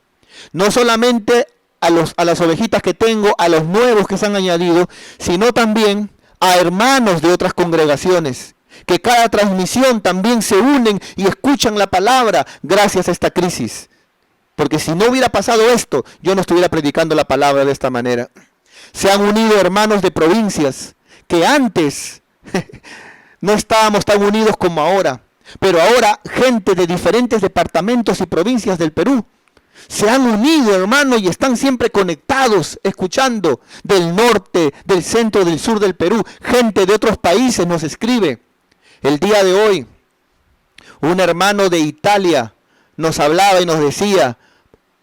No solamente a las ovejitas que tengo, a los nuevos que se han añadido, sino también a hermanos de otras congregaciones, que cada transmisión también se unen y escuchan la palabra gracias a esta crisis. Porque si no hubiera pasado esto, yo no estuviera predicando la palabra de esta manera. Se han unido hermanos de provincias que antes no estábamos tan unidos como ahora. Pero ahora gente de diferentes departamentos y provincias del Perú se han unido, hermano, y están siempre conectados, escuchando del norte, del centro, del sur del Perú. Gente de otros países nos escribe. El día de hoy, un hermano de Italia nos hablaba y nos decía,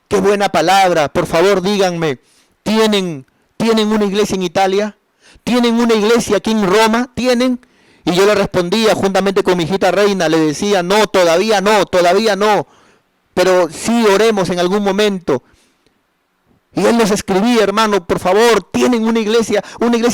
qué buena palabra, por favor díganme, ¿tienen una iglesia en Italia? ¿Tienen una iglesia aquí en Roma? ¿Tienen? Y yo le respondía juntamente con mi hijita Reina, le decía, no, todavía no, pero sí oremos en algún momento. Y él nos escribía, hermano, por favor, tienen una iglesia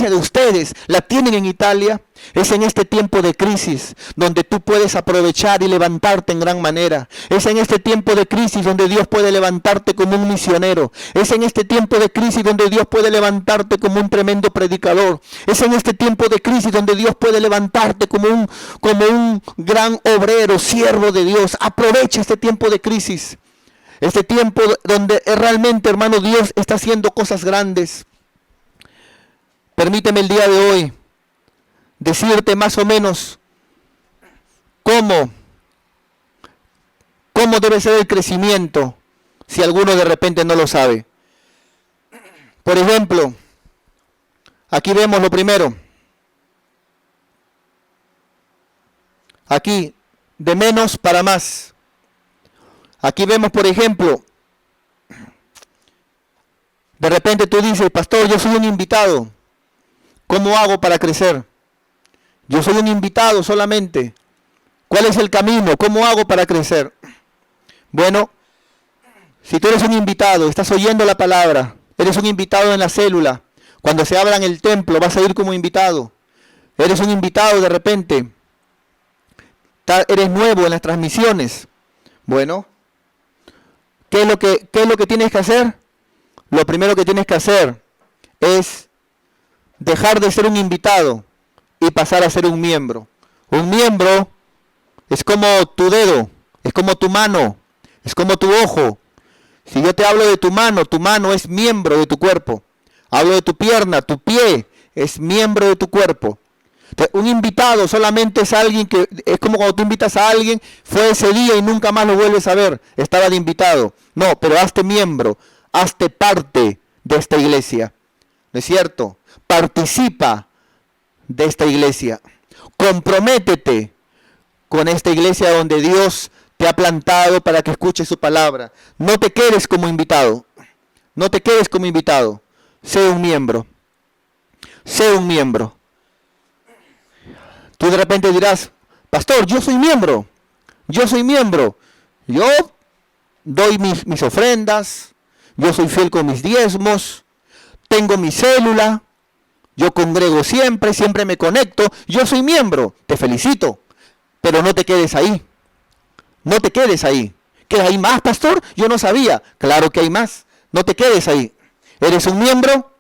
de ustedes, la tienen en Italia. Es en este tiempo de crisis donde tú puedes aprovechar y levantarte en gran manera. Es en este tiempo de crisis donde Dios puede levantarte como un misionero. Es en este tiempo de crisis donde Dios puede levantarte como un tremendo predicador. Es en este tiempo de crisis donde Dios puede levantarte como un gran obrero, siervo de Dios. Aprovecha este tiempo de crisis. Este tiempo donde realmente, hermano, Dios está haciendo cosas grandes. Permíteme el día de hoy decirte más o menos cómo debe ser el crecimiento, si alguno de repente no lo sabe. Por ejemplo, aquí vemos lo primero. Aquí, de menos para más. Aquí vemos, por ejemplo, de repente tú dices, pastor, yo soy un invitado. ¿Cómo hago para crecer? Yo soy un invitado solamente. ¿Cuál es el camino? ¿Cómo hago para crecer? Bueno, si tú eres un invitado, estás oyendo la palabra, eres un invitado en la célula, cuando se habla en el templo vas a ir como invitado. Eres un invitado de repente. Eres nuevo en las transmisiones. Bueno, ¿qué es lo que tienes que hacer? Lo primero que tienes que hacer es dejar de ser un invitado y pasar a ser un miembro. Un miembro es como tu dedo, es como tu mano, es como tu ojo. Si yo te hablo de tu mano es miembro de tu cuerpo. Hablo de tu pierna, tu pie es miembro de tu cuerpo. Un invitado solamente es alguien que, es como cuando tú invitas a alguien, fue ese día y nunca más lo vuelves a ver, estaba de invitado. No, pero hazte miembro, hazte parte de esta iglesia. ¿No es cierto? Participa de esta iglesia. Comprométete con esta iglesia donde Dios te ha plantado para que escuches su palabra. No te quedes como invitado. No te quedes como invitado. Sé un miembro. Sé un miembro. Tú de repente dirás, pastor, yo soy miembro. Yo doy mis ofrendas. Yo soy fiel con mis diezmos. Tengo mi célula. Yo congrego siempre me conecto. Yo soy miembro. Te felicito. Pero no te quedes ahí. No te quedes ahí. ¿Que hay más, pastor? Yo no sabía. Claro que hay más. No te quedes ahí. ¿Eres un miembro?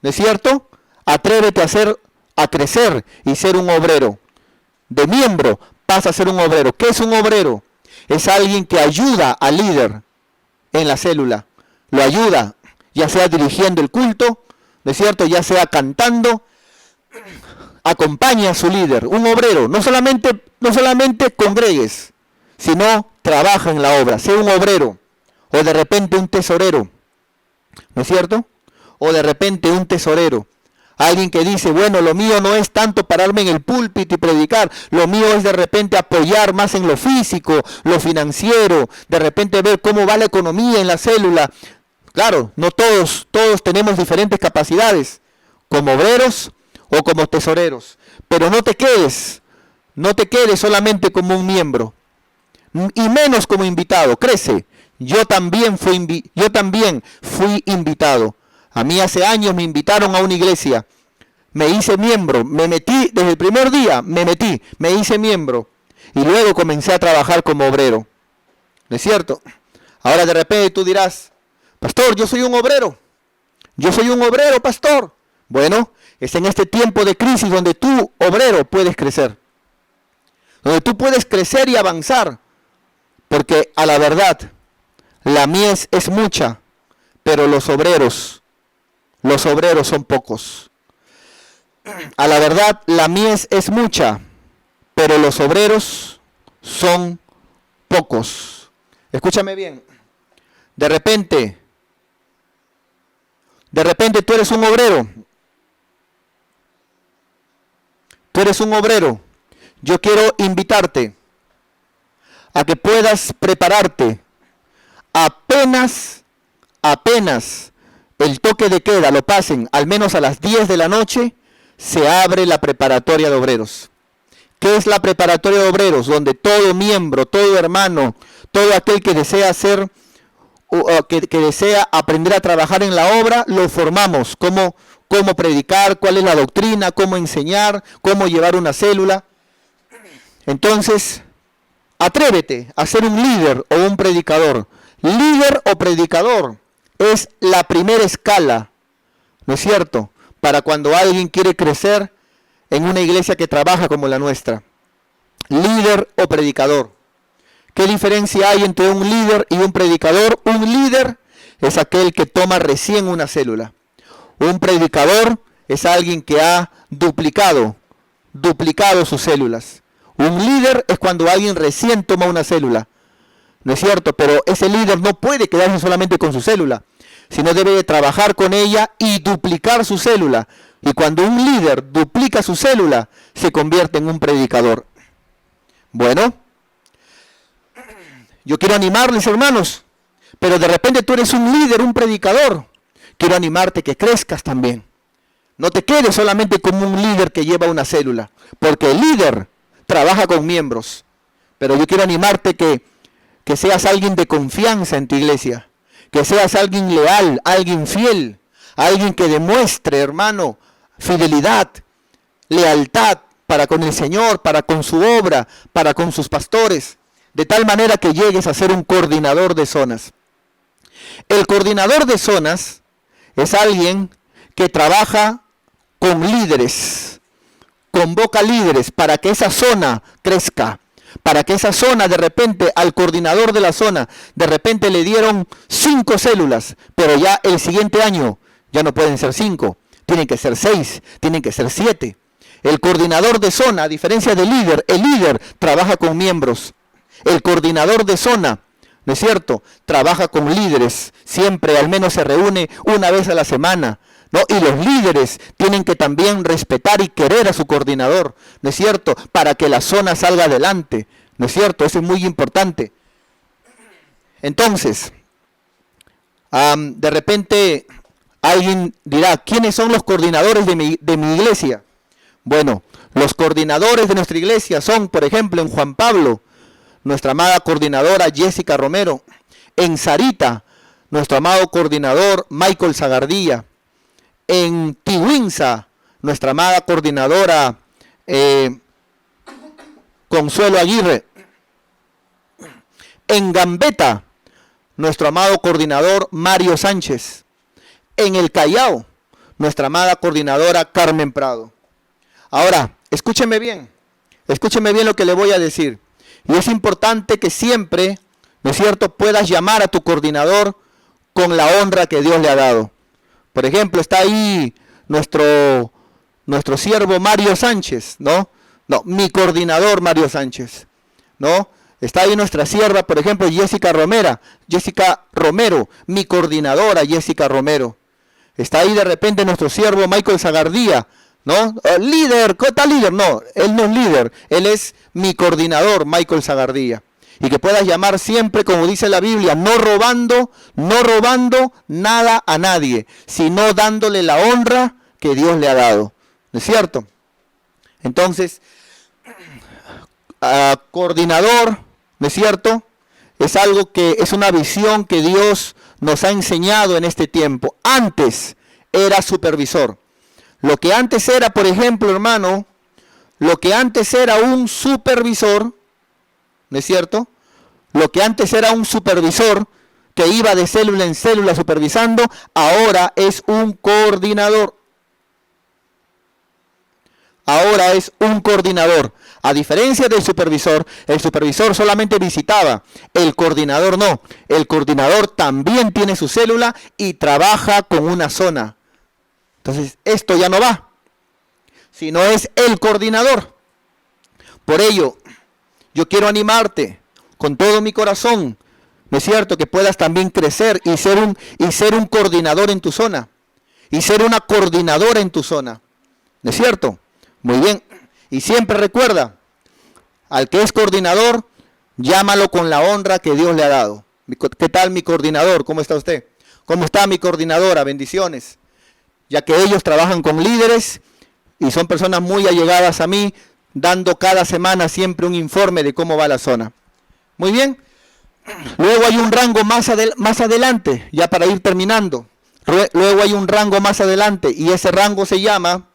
¿No es cierto? Atrévete a crecer y ser un obrero. De miembro pasa a ser un obrero. ¿Qué es un obrero? Es alguien que ayuda al líder en la célula. Lo ayuda, ya sea dirigiendo el culto, ¿no es cierto? Ya sea cantando. Acompaña a su líder. Un obrero. No solamente congregues, sino trabaja en la obra. Sé un obrero. O de repente un tesorero. ¿No es cierto? O de repente un tesorero. Alguien que dice, bueno, lo mío no es tanto pararme en el púlpito y predicar. Lo mío es de repente apoyar más en lo físico, lo financiero. De repente ver cómo va la economía en la célula. Claro, no todos tenemos diferentes capacidades. como obreros o como tesoreros. Pero no te quedes solamente como un miembro, y menos como invitado. Crece. Yo también fui invitado. A mí hace años me invitaron a una iglesia. Me hice miembro, me metí desde el primer día, me hice miembro. Y luego comencé a trabajar como obrero. ¿No es cierto? Ahora de repente tú dirás, pastor, yo soy un obrero. Yo soy un obrero, pastor. Bueno, es en este tiempo de crisis donde tú, obrero, puedes crecer. Donde tú puedes crecer y avanzar. Porque a la verdad, la mies es mucha, pero los obreros son pocos. A la verdad, la mies es mucha, pero los obreros son pocos. Escúchame bien. De repente tú eres un obrero. Tú eres un obrero. Yo quiero invitarte a que puedas prepararte. Apenas el toque de queda lo pasen, al menos a las 10 de la noche, se abre la preparatoria de obreros. ¿Qué es la preparatoria de obreros? Donde todo miembro, todo hermano, todo aquel que desea hacer, que desea aprender a trabajar en la obra, lo formamos. Cómo predicar, cuál es la doctrina, cómo enseñar, cómo llevar una célula. Entonces, atrévete a ser un líder o un predicador. Líder o predicador es la primera escala, ¿no es cierto?, para cuando alguien quiere crecer en una iglesia que trabaja como la nuestra. Líder o predicador. ¿Qué diferencia hay entre un líder y un predicador? Un líder es aquel que toma recién una célula. Un predicador es alguien que ha duplicado sus células. Un líder es cuando alguien recién toma una célula, ¿no es cierto? Pero ese líder no puede quedarse solamente con su célula, sino debe de trabajar con ella y duplicar su célula. Y cuando un líder duplica su célula, se convierte en un predicador. Bueno, yo quiero animarles, hermanos, pero de repente tú eres un líder, un predicador. Quiero animarte que crezcas también. No te quedes solamente como un líder que lleva una célula, porque el líder trabaja con miembros. Pero yo quiero animarte que seas alguien de confianza en tu iglesia, que seas alguien leal, alguien fiel, alguien que demuestre, hermano, fidelidad, lealtad para con el Señor, para con su obra, para con sus pastores, de tal manera que llegues a ser un coordinador de zonas. El coordinador de zonas es alguien que trabaja con líderes, convoca líderes para que esa zona crezca, para que esa zona de repente, al coordinador de la zona, de repente le dieron 5 células, pero ya el siguiente año ya no pueden ser 5, tienen que ser 6, tienen que ser 7. El coordinador de zona, a diferencia del líder, el líder trabaja con miembros. El coordinador de zona, ¿no es cierto?, trabaja con líderes, siempre al menos se reúne una vez a la semana, ¿no? Y los líderes tienen que también respetar y querer a su coordinador, ¿no es cierto?, para que la zona salga adelante, ¿no es cierto? Eso es muy importante. Entonces, de repente alguien dirá, ¿quiénes son los coordinadores de mi iglesia? Bueno, los coordinadores de nuestra iglesia son, por ejemplo, en Juan Pablo, nuestra amada coordinadora Jessica Romero. En Sarita, nuestro amado coordinador Michael Zagardía. En Tiwinsa, nuestra amada coordinadora Consuelo Aguirre. En Gambetta, nuestro amado coordinador Mario Sánchez. En el Callao, nuestra amada coordinadora Carmen Prado. Ahora, escúcheme bien lo que le voy a decir. Y es importante que siempre, ¿no es cierto?, puedas llamar a tu coordinador con la honra que Dios le ha dado. Por ejemplo, está ahí nuestro siervo Mario Sánchez, ¿no? No, mi coordinador Mario Sánchez, ¿no? Está ahí nuestra sierva, por ejemplo, Jessica Romero, mi coordinadora Jessica Romero. Está ahí de repente nuestro siervo Michael Zagardía, ¿no? Líder, ¿qué tal líder? No, él no es líder, él es mi coordinador, Michael Zagardía. Y que puedas llamar siempre, como dice la Biblia, no robando nada a nadie, sino dándole la honra que Dios le ha dado. ¿No es cierto? Entonces, coordinador, ¿no es cierto? Es algo que es una visión que Dios nos ha enseñado en este tiempo. Antes era supervisor. Lo que antes era, por ejemplo, hermano, lo que antes era un supervisor, ¿no es cierto? Lo que antes era un supervisor que iba de célula en célula supervisando, ahora es un coordinador. Ahora es un coordinador. A diferencia del supervisor, el supervisor solamente visitaba, el coordinador no. El coordinador también tiene su célula y trabaja con una zona. Entonces, esto ya no va, sino es el coordinador. Por ello, yo quiero animarte con todo mi corazón, ¿no es cierto?, que puedas también crecer y ser un coordinador en tu zona, y ser una coordinadora en tu zona, ¿no es cierto? Muy bien, y siempre recuerda, al que es coordinador, llámalo con la honra que Dios le ha dado. ¿Qué tal mi coordinador? ¿Cómo está usted? ¿Cómo está mi coordinadora? Bendiciones. Ya que ellos trabajan con líderes y son personas muy allegadas a mí, dando cada semana siempre un informe de cómo va la zona. Muy bien. Luego hay un rango más adelante, ya para ir terminando. Luego hay un rango más adelante y ese rango se llama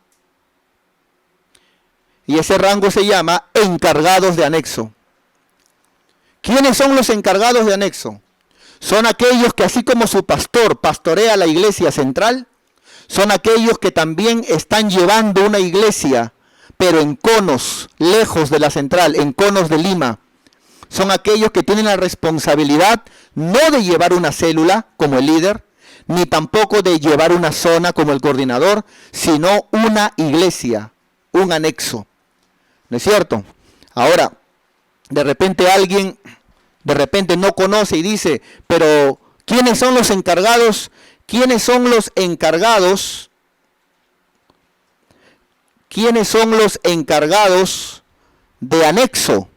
encargados de anexo. ¿Quiénes son los encargados de anexo? Son aquellos que, así como su pastor pastorea la iglesia central, son aquellos que también están llevando una iglesia, pero en conos, lejos de la central, en conos de Lima. Son aquellos que tienen la responsabilidad no de llevar una célula como el líder, ni tampoco de llevar una zona como el coordinador, sino una iglesia, un anexo. ¿No es cierto? Ahora, de repente alguien, no conoce y dice, pero ¿quiénes son los encargados? ¿Quiénes son los encargados? ¿Quiénes son los encargados de anexo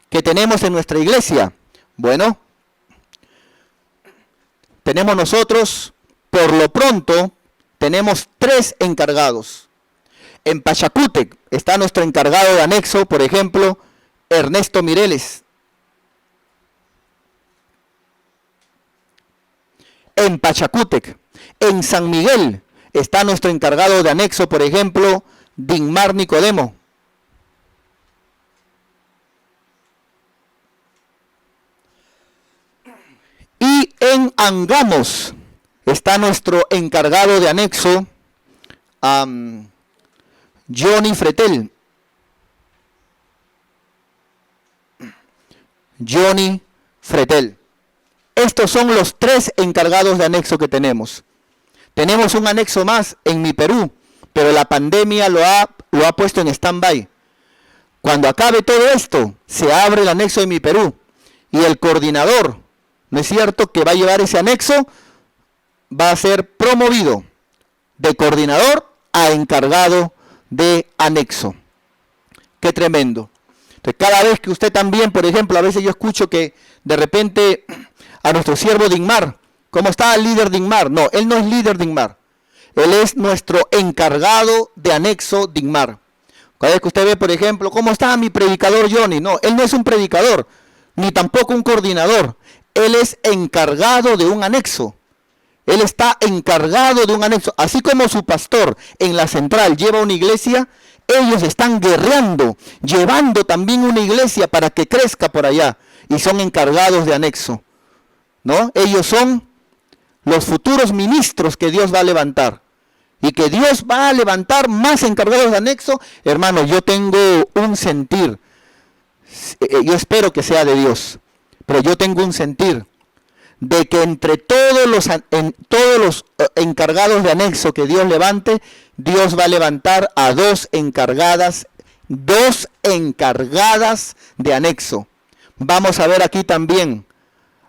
que tenemos en nuestra iglesia? Bueno, tenemos nosotros, por lo pronto, tenemos 3 encargados. En Pachacútec está nuestro encargado de anexo, por ejemplo, Ernesto Mireles. En Pachacútec. En San Miguel está nuestro encargado de anexo, por ejemplo, Dinmar Nicodemo. Y en Angamos está nuestro encargado de anexo, Johnny Fretel. Johnny Fretel. Estos son los 3 encargados de anexo que tenemos. Tenemos un anexo más en Mi Perú, pero la pandemia lo ha puesto en stand-by. Cuando acabe todo esto, se abre el anexo de Mi Perú. Y el coordinador, ¿no es cierto?, que va a llevar ese anexo, va a ser promovido de coordinador a encargado de anexo. Qué tremendo. Entonces, cada vez que usted también, por ejemplo, a veces yo escucho que de repente a nuestro siervo Dinmar, ¿cómo está el líder Dinmar? No, él no es líder Dinmar. Él es nuestro encargado de anexo Dinmar. Cada vez que usted ve, por ejemplo, ¿cómo está mi predicador Johnny? No, él no es un predicador, ni tampoco un coordinador. Él es encargado de un anexo. Él está encargado de un anexo. Así como su pastor en la central lleva una iglesia, ellos están guerreando, llevando también una iglesia para que crezca por allá. Y son encargados de anexo, ¿no? Ellos son los futuros ministros que Dios va a levantar. Y que Dios va a levantar más encargados de anexo. Hermano, yo tengo un sentir. Yo espero que sea de Dios. Pero yo tengo un sentir de que entre todos los encargados de anexo que Dios levante, Dios va a levantar a 2 encargadas de anexo. Vamos a ver aquí también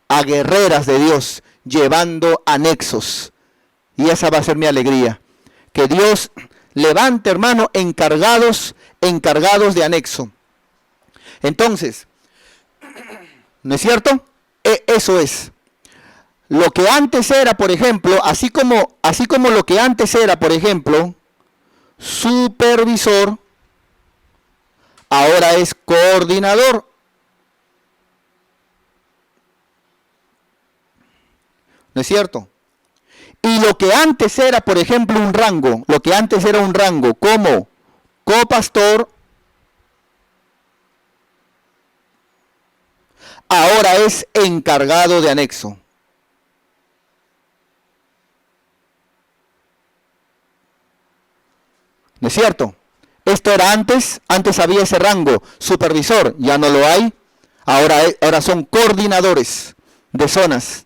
a guerreras de Dios llevando anexos. Y esa va a ser mi alegría. Que Dios levante, hermano, encargados de anexo. Entonces, ¿no es cierto? Eso es. lo que antes era, por ejemplo, así como lo que antes era, por ejemplo, supervisor, ahora es coordinador. ¿No es cierto? Y lo que antes era, por ejemplo, un rango como copastor, ahora es encargado de anexo. ¿No es cierto? Esto era antes había ese rango, supervisor, ya no lo hay, ahora son coordinadores de zonas.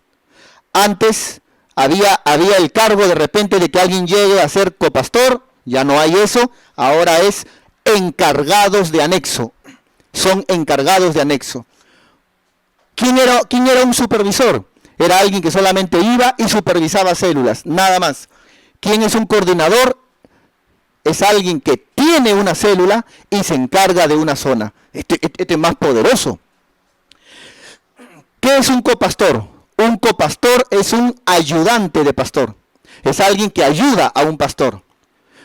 Antes había el cargo de repente de que alguien llegue a ser copastor, ya no hay eso, ahora es encargados de anexo, son encargados de anexo. ¿Quién era un supervisor? Era alguien que solamente iba y supervisaba células, nada más. ¿Quién es un coordinador? Es alguien que tiene una célula y se encarga de una zona. Este es más poderoso. ¿Qué es un copastor? Un copastor es un ayudante de pastor. Es alguien que ayuda a un pastor.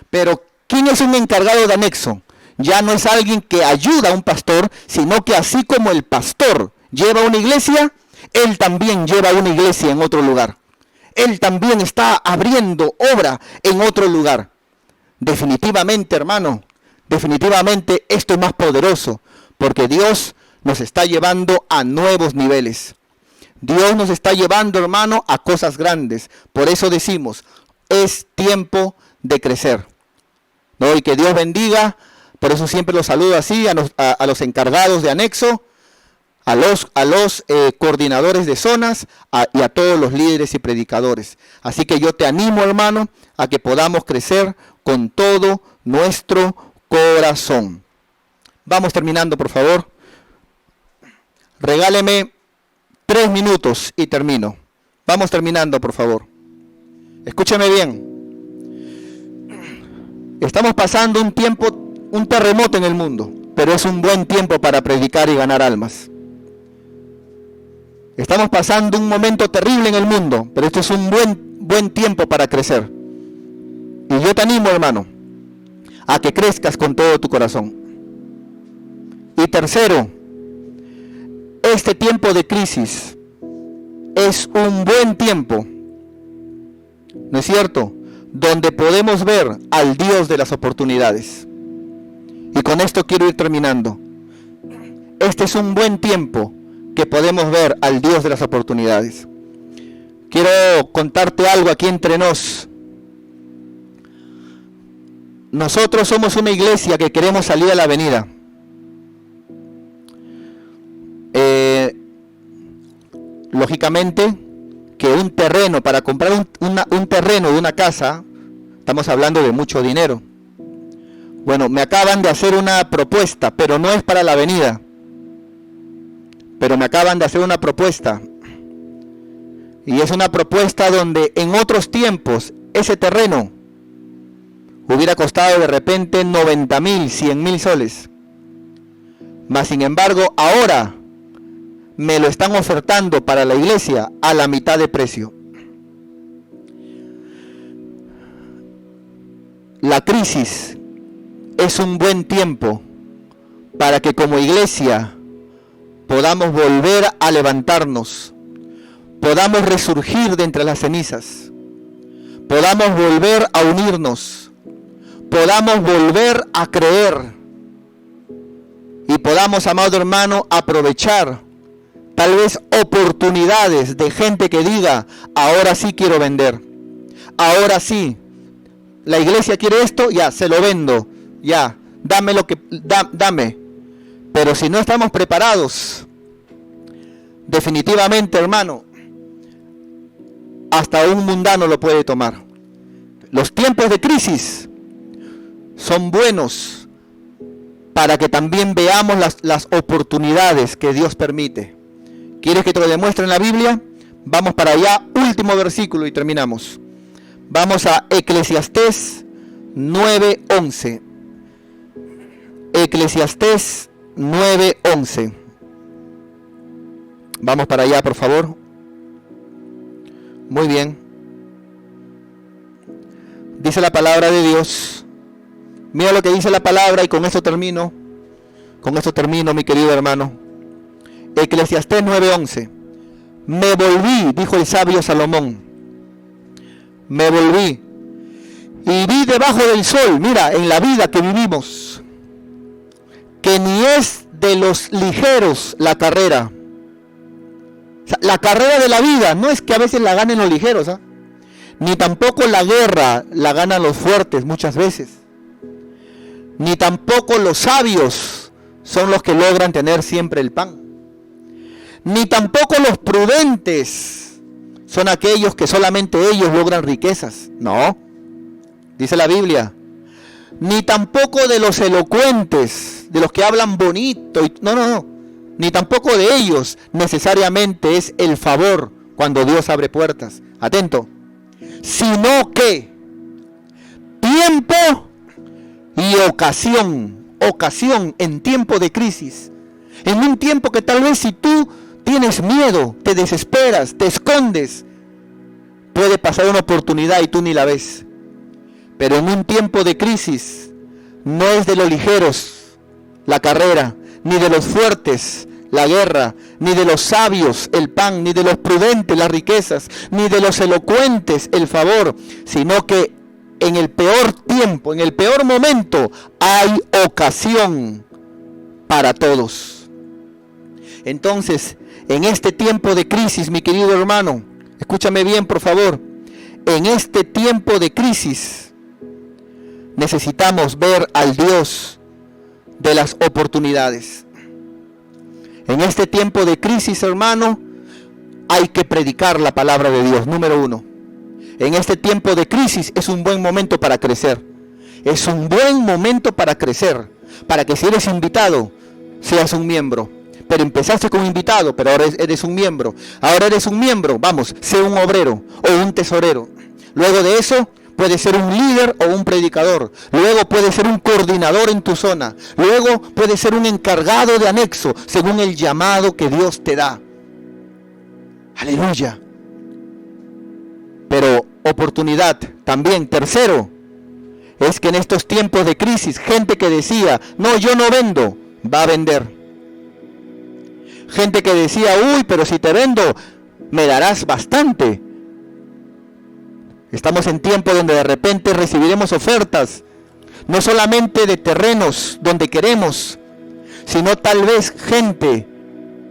Pero ¿quién es un encargado de anexo? Ya no es alguien que ayuda a un pastor, sino que así como el pastor lleva una iglesia, él también lleva una iglesia en otro lugar. Él también está abriendo obra en otro lugar. Definitivamente, hermano, definitivamente esto es más poderoso, porque Dios nos está llevando a nuevos niveles. Dios nos está llevando, hermano, a cosas grandes. Por eso decimos, es tiempo de crecer, ¿no? Y que Dios bendiga, por eso siempre los saludo así, a los encargados de anexo, a los coordinadores de zonas y a todos los líderes y predicadores. Así que yo te animo, hermano, a que podamos crecer con todo nuestro corazón. Vamos terminando, por favor. Regáleme 3 minutos y termino. Vamos terminando, por favor. Escúcheme bien. Estamos pasando un terremoto en el mundo, pero es un buen tiempo para predicar y ganar almas. Estamos pasando un momento terrible en el mundo, pero esto es un buen tiempo para crecer. Y yo te animo, hermano, a que crezcas con todo tu corazón. Y tercero, este tiempo de crisis es un buen tiempo, ¿no es cierto?, donde podemos ver al Dios de las oportunidades. Y con esto quiero ir terminando. Este es un buen tiempo que podemos ver al Dios de las oportunidades. Quiero contarte algo aquí entre nos. Nosotros somos una iglesia que queremos salir a la avenida. Lógicamente que un terreno, para comprar un terreno de una casa, estamos hablando de mucho dinero. Bueno, me acaban de hacer una propuesta, pero no es para la avenida. Pero me acaban de hacer una propuesta. Y es una propuesta donde en otros tiempos ese terreno hubiera costado de repente 90,000, 100,000 soles. Mas sin embargo, ahora me lo están ofertando para la iglesia a la mitad de precio. La crisis es un buen tiempo para que como iglesia podamos volver a levantarnos, podamos resurgir de entre las cenizas, podamos volver a unirnos, podamos volver a creer y podamos, amado hermano, aprovechar tal vez oportunidades de gente que diga, ahora sí quiero vender, ahora sí, la iglesia quiere esto, ya, se lo vendo, ya, dame lo que, dame. Pero si no estamos preparados, definitivamente, hermano, hasta un mundano lo puede tomar. Los tiempos de crisis son buenos para que también veamos las oportunidades que Dios permite. ¿Quieres que te lo demuestre en la Biblia? Vamos para allá, último versículo y terminamos. Vamos a Eclesiastés 9:11. Eclesiastés 9:11. Vamos para allá, por favor. Muy bien. Dice la palabra de Dios. Mira lo que dice la palabra y con esto termino. Con esto termino, mi querido hermano. Eclesiastés 9:11. Me volví, dijo el sabio Salomón. Me volví y vi debajo del sol, mira, en la vida que vivimos, que ni es de los ligeros la carrera. O sea, la carrera de la vida no es que a veces la ganen los ligeros, ¿eh? Ni tampoco la guerra la ganan los fuertes muchas veces. Ni tampoco los sabios son los que logran tener siempre el pan. Ni tampoco los prudentes son aquellos que solamente ellos logran riquezas. No, dice la Biblia. Ni tampoco de los elocuentes, de los que hablan bonito. No. Ni tampoco de ellos necesariamente es el favor cuando Dios abre puertas. Atento. Sino que tiempo y ocasión en tiempo de crisis. En un tiempo que tal vez si tú tienes miedo, te desesperas, te escondes, puede pasar una oportunidad y tú ni la ves. Pero en un tiempo de crisis no es de los ligeros la carrera, ni de los fuertes la guerra, ni de los sabios el pan, ni de los prudentes las riquezas, ni de los elocuentes el favor, sino que en el peor tiempo, en el peor momento, hay ocasión para todos. Entonces, en este tiempo de crisis, mi querido hermano, escúchame bien, por favor. En este tiempo de crisis, necesitamos ver al Dios de las oportunidades. En este tiempo de crisis, hermano, hay que predicar la palabra de Dios, número uno. En este tiempo de crisis es un buen momento para crecer. Es un buen momento para crecer. Para que si eres invitado, seas un miembro. Pero empezaste como invitado, pero ahora eres un miembro. Ahora eres un miembro, vamos, sé un obrero o un tesorero. Luego de eso, puedes ser un líder o un predicador. Luego puedes ser un coordinador en tu zona. Luego puedes ser un encargado de anexo, según el llamado que Dios te da. Aleluya. Pero oportunidad también, tercero, es que en estos tiempos de crisis, gente que decía, no, yo no vendo, va a vender. Gente que decía, uy, pero si te vendo, me darás bastante. Estamos en tiempo donde de repente recibiremos ofertas, no solamente de terrenos donde queremos, sino tal vez gente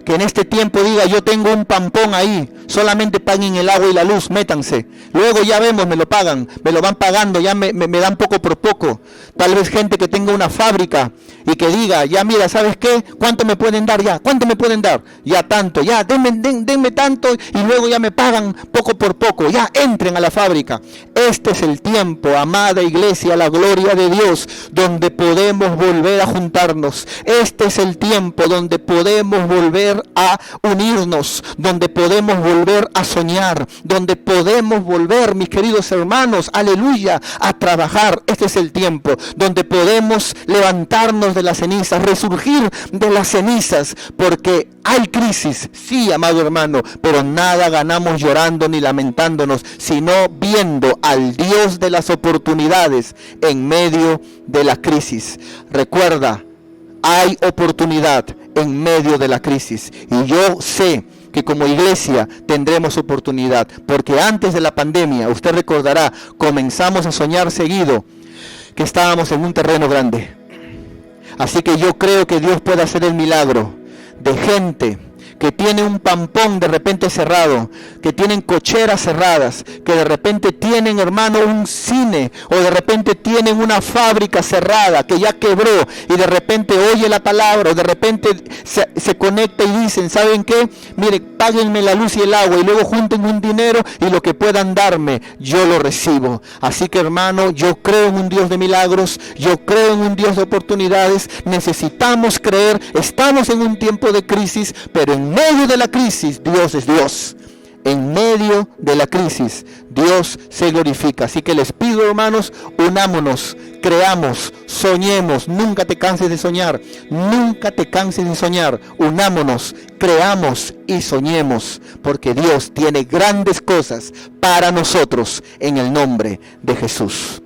que en este tiempo diga, yo tengo un pampón ahí, solamente paguen el agua y la luz, métanse. Luego ya vemos, me lo pagan, me lo van pagando, ya me dan poco por poco. Tal vez gente que tenga una fábrica y que diga, ya mira, ¿sabes qué? ¿Cuánto me pueden dar ya? ¿Cuánto me pueden dar? Ya tanto, ya, denme tanto y luego ya me pagan poco por poco, ya entren a la fábrica. Este es el tiempo, amada iglesia, la gloria de Dios, donde podemos volver a juntarnos. Este es el tiempo donde podemos volver a unirnos, donde podemos volver a soñar, donde podemos volver, mis queridos hermanos, aleluya, a trabajar. Este es el tiempo donde podemos levantarnos de las cenizas, resurgir de las cenizas, porque hay crisis, sí, amado hermano, pero nada ganamos llorando ni lamentándonos, sino viendo al Dios de las oportunidades en medio de la crisis. Recuerda, hay oportunidad en medio de la crisis, y yo sé que como iglesia tendremos oportunidad, porque antes de la pandemia, usted recordará, comenzamos a soñar seguido que estábamos en un terreno grande. Así que yo creo que Dios puede hacer el milagro de gente que tiene un pampón de repente cerrado, que tienen cocheras cerradas, que de repente tienen, hermano, un cine, o de repente tienen una fábrica cerrada que ya quebró, y de repente oye la palabra, o de repente se conecta y dicen, ¿saben qué? Mire, páguenme la luz y el agua, y luego junten un dinero, y lo que puedan darme, yo lo recibo. Así que, hermano, yo creo en un Dios de milagros, yo creo en un Dios de oportunidades. Necesitamos creer, estamos en un tiempo de crisis, pero en medio de la crisis, Dios es Dios. en medio de la crisis, Dios se glorifica. Así que les pido, hermanos, unámonos, creamos, soñemos. Nunca te canses de soñar, nunca te canses de soñar. Unámonos, creamos y soñemos, porque Dios tiene grandes cosas para nosotros en el nombre de Jesús.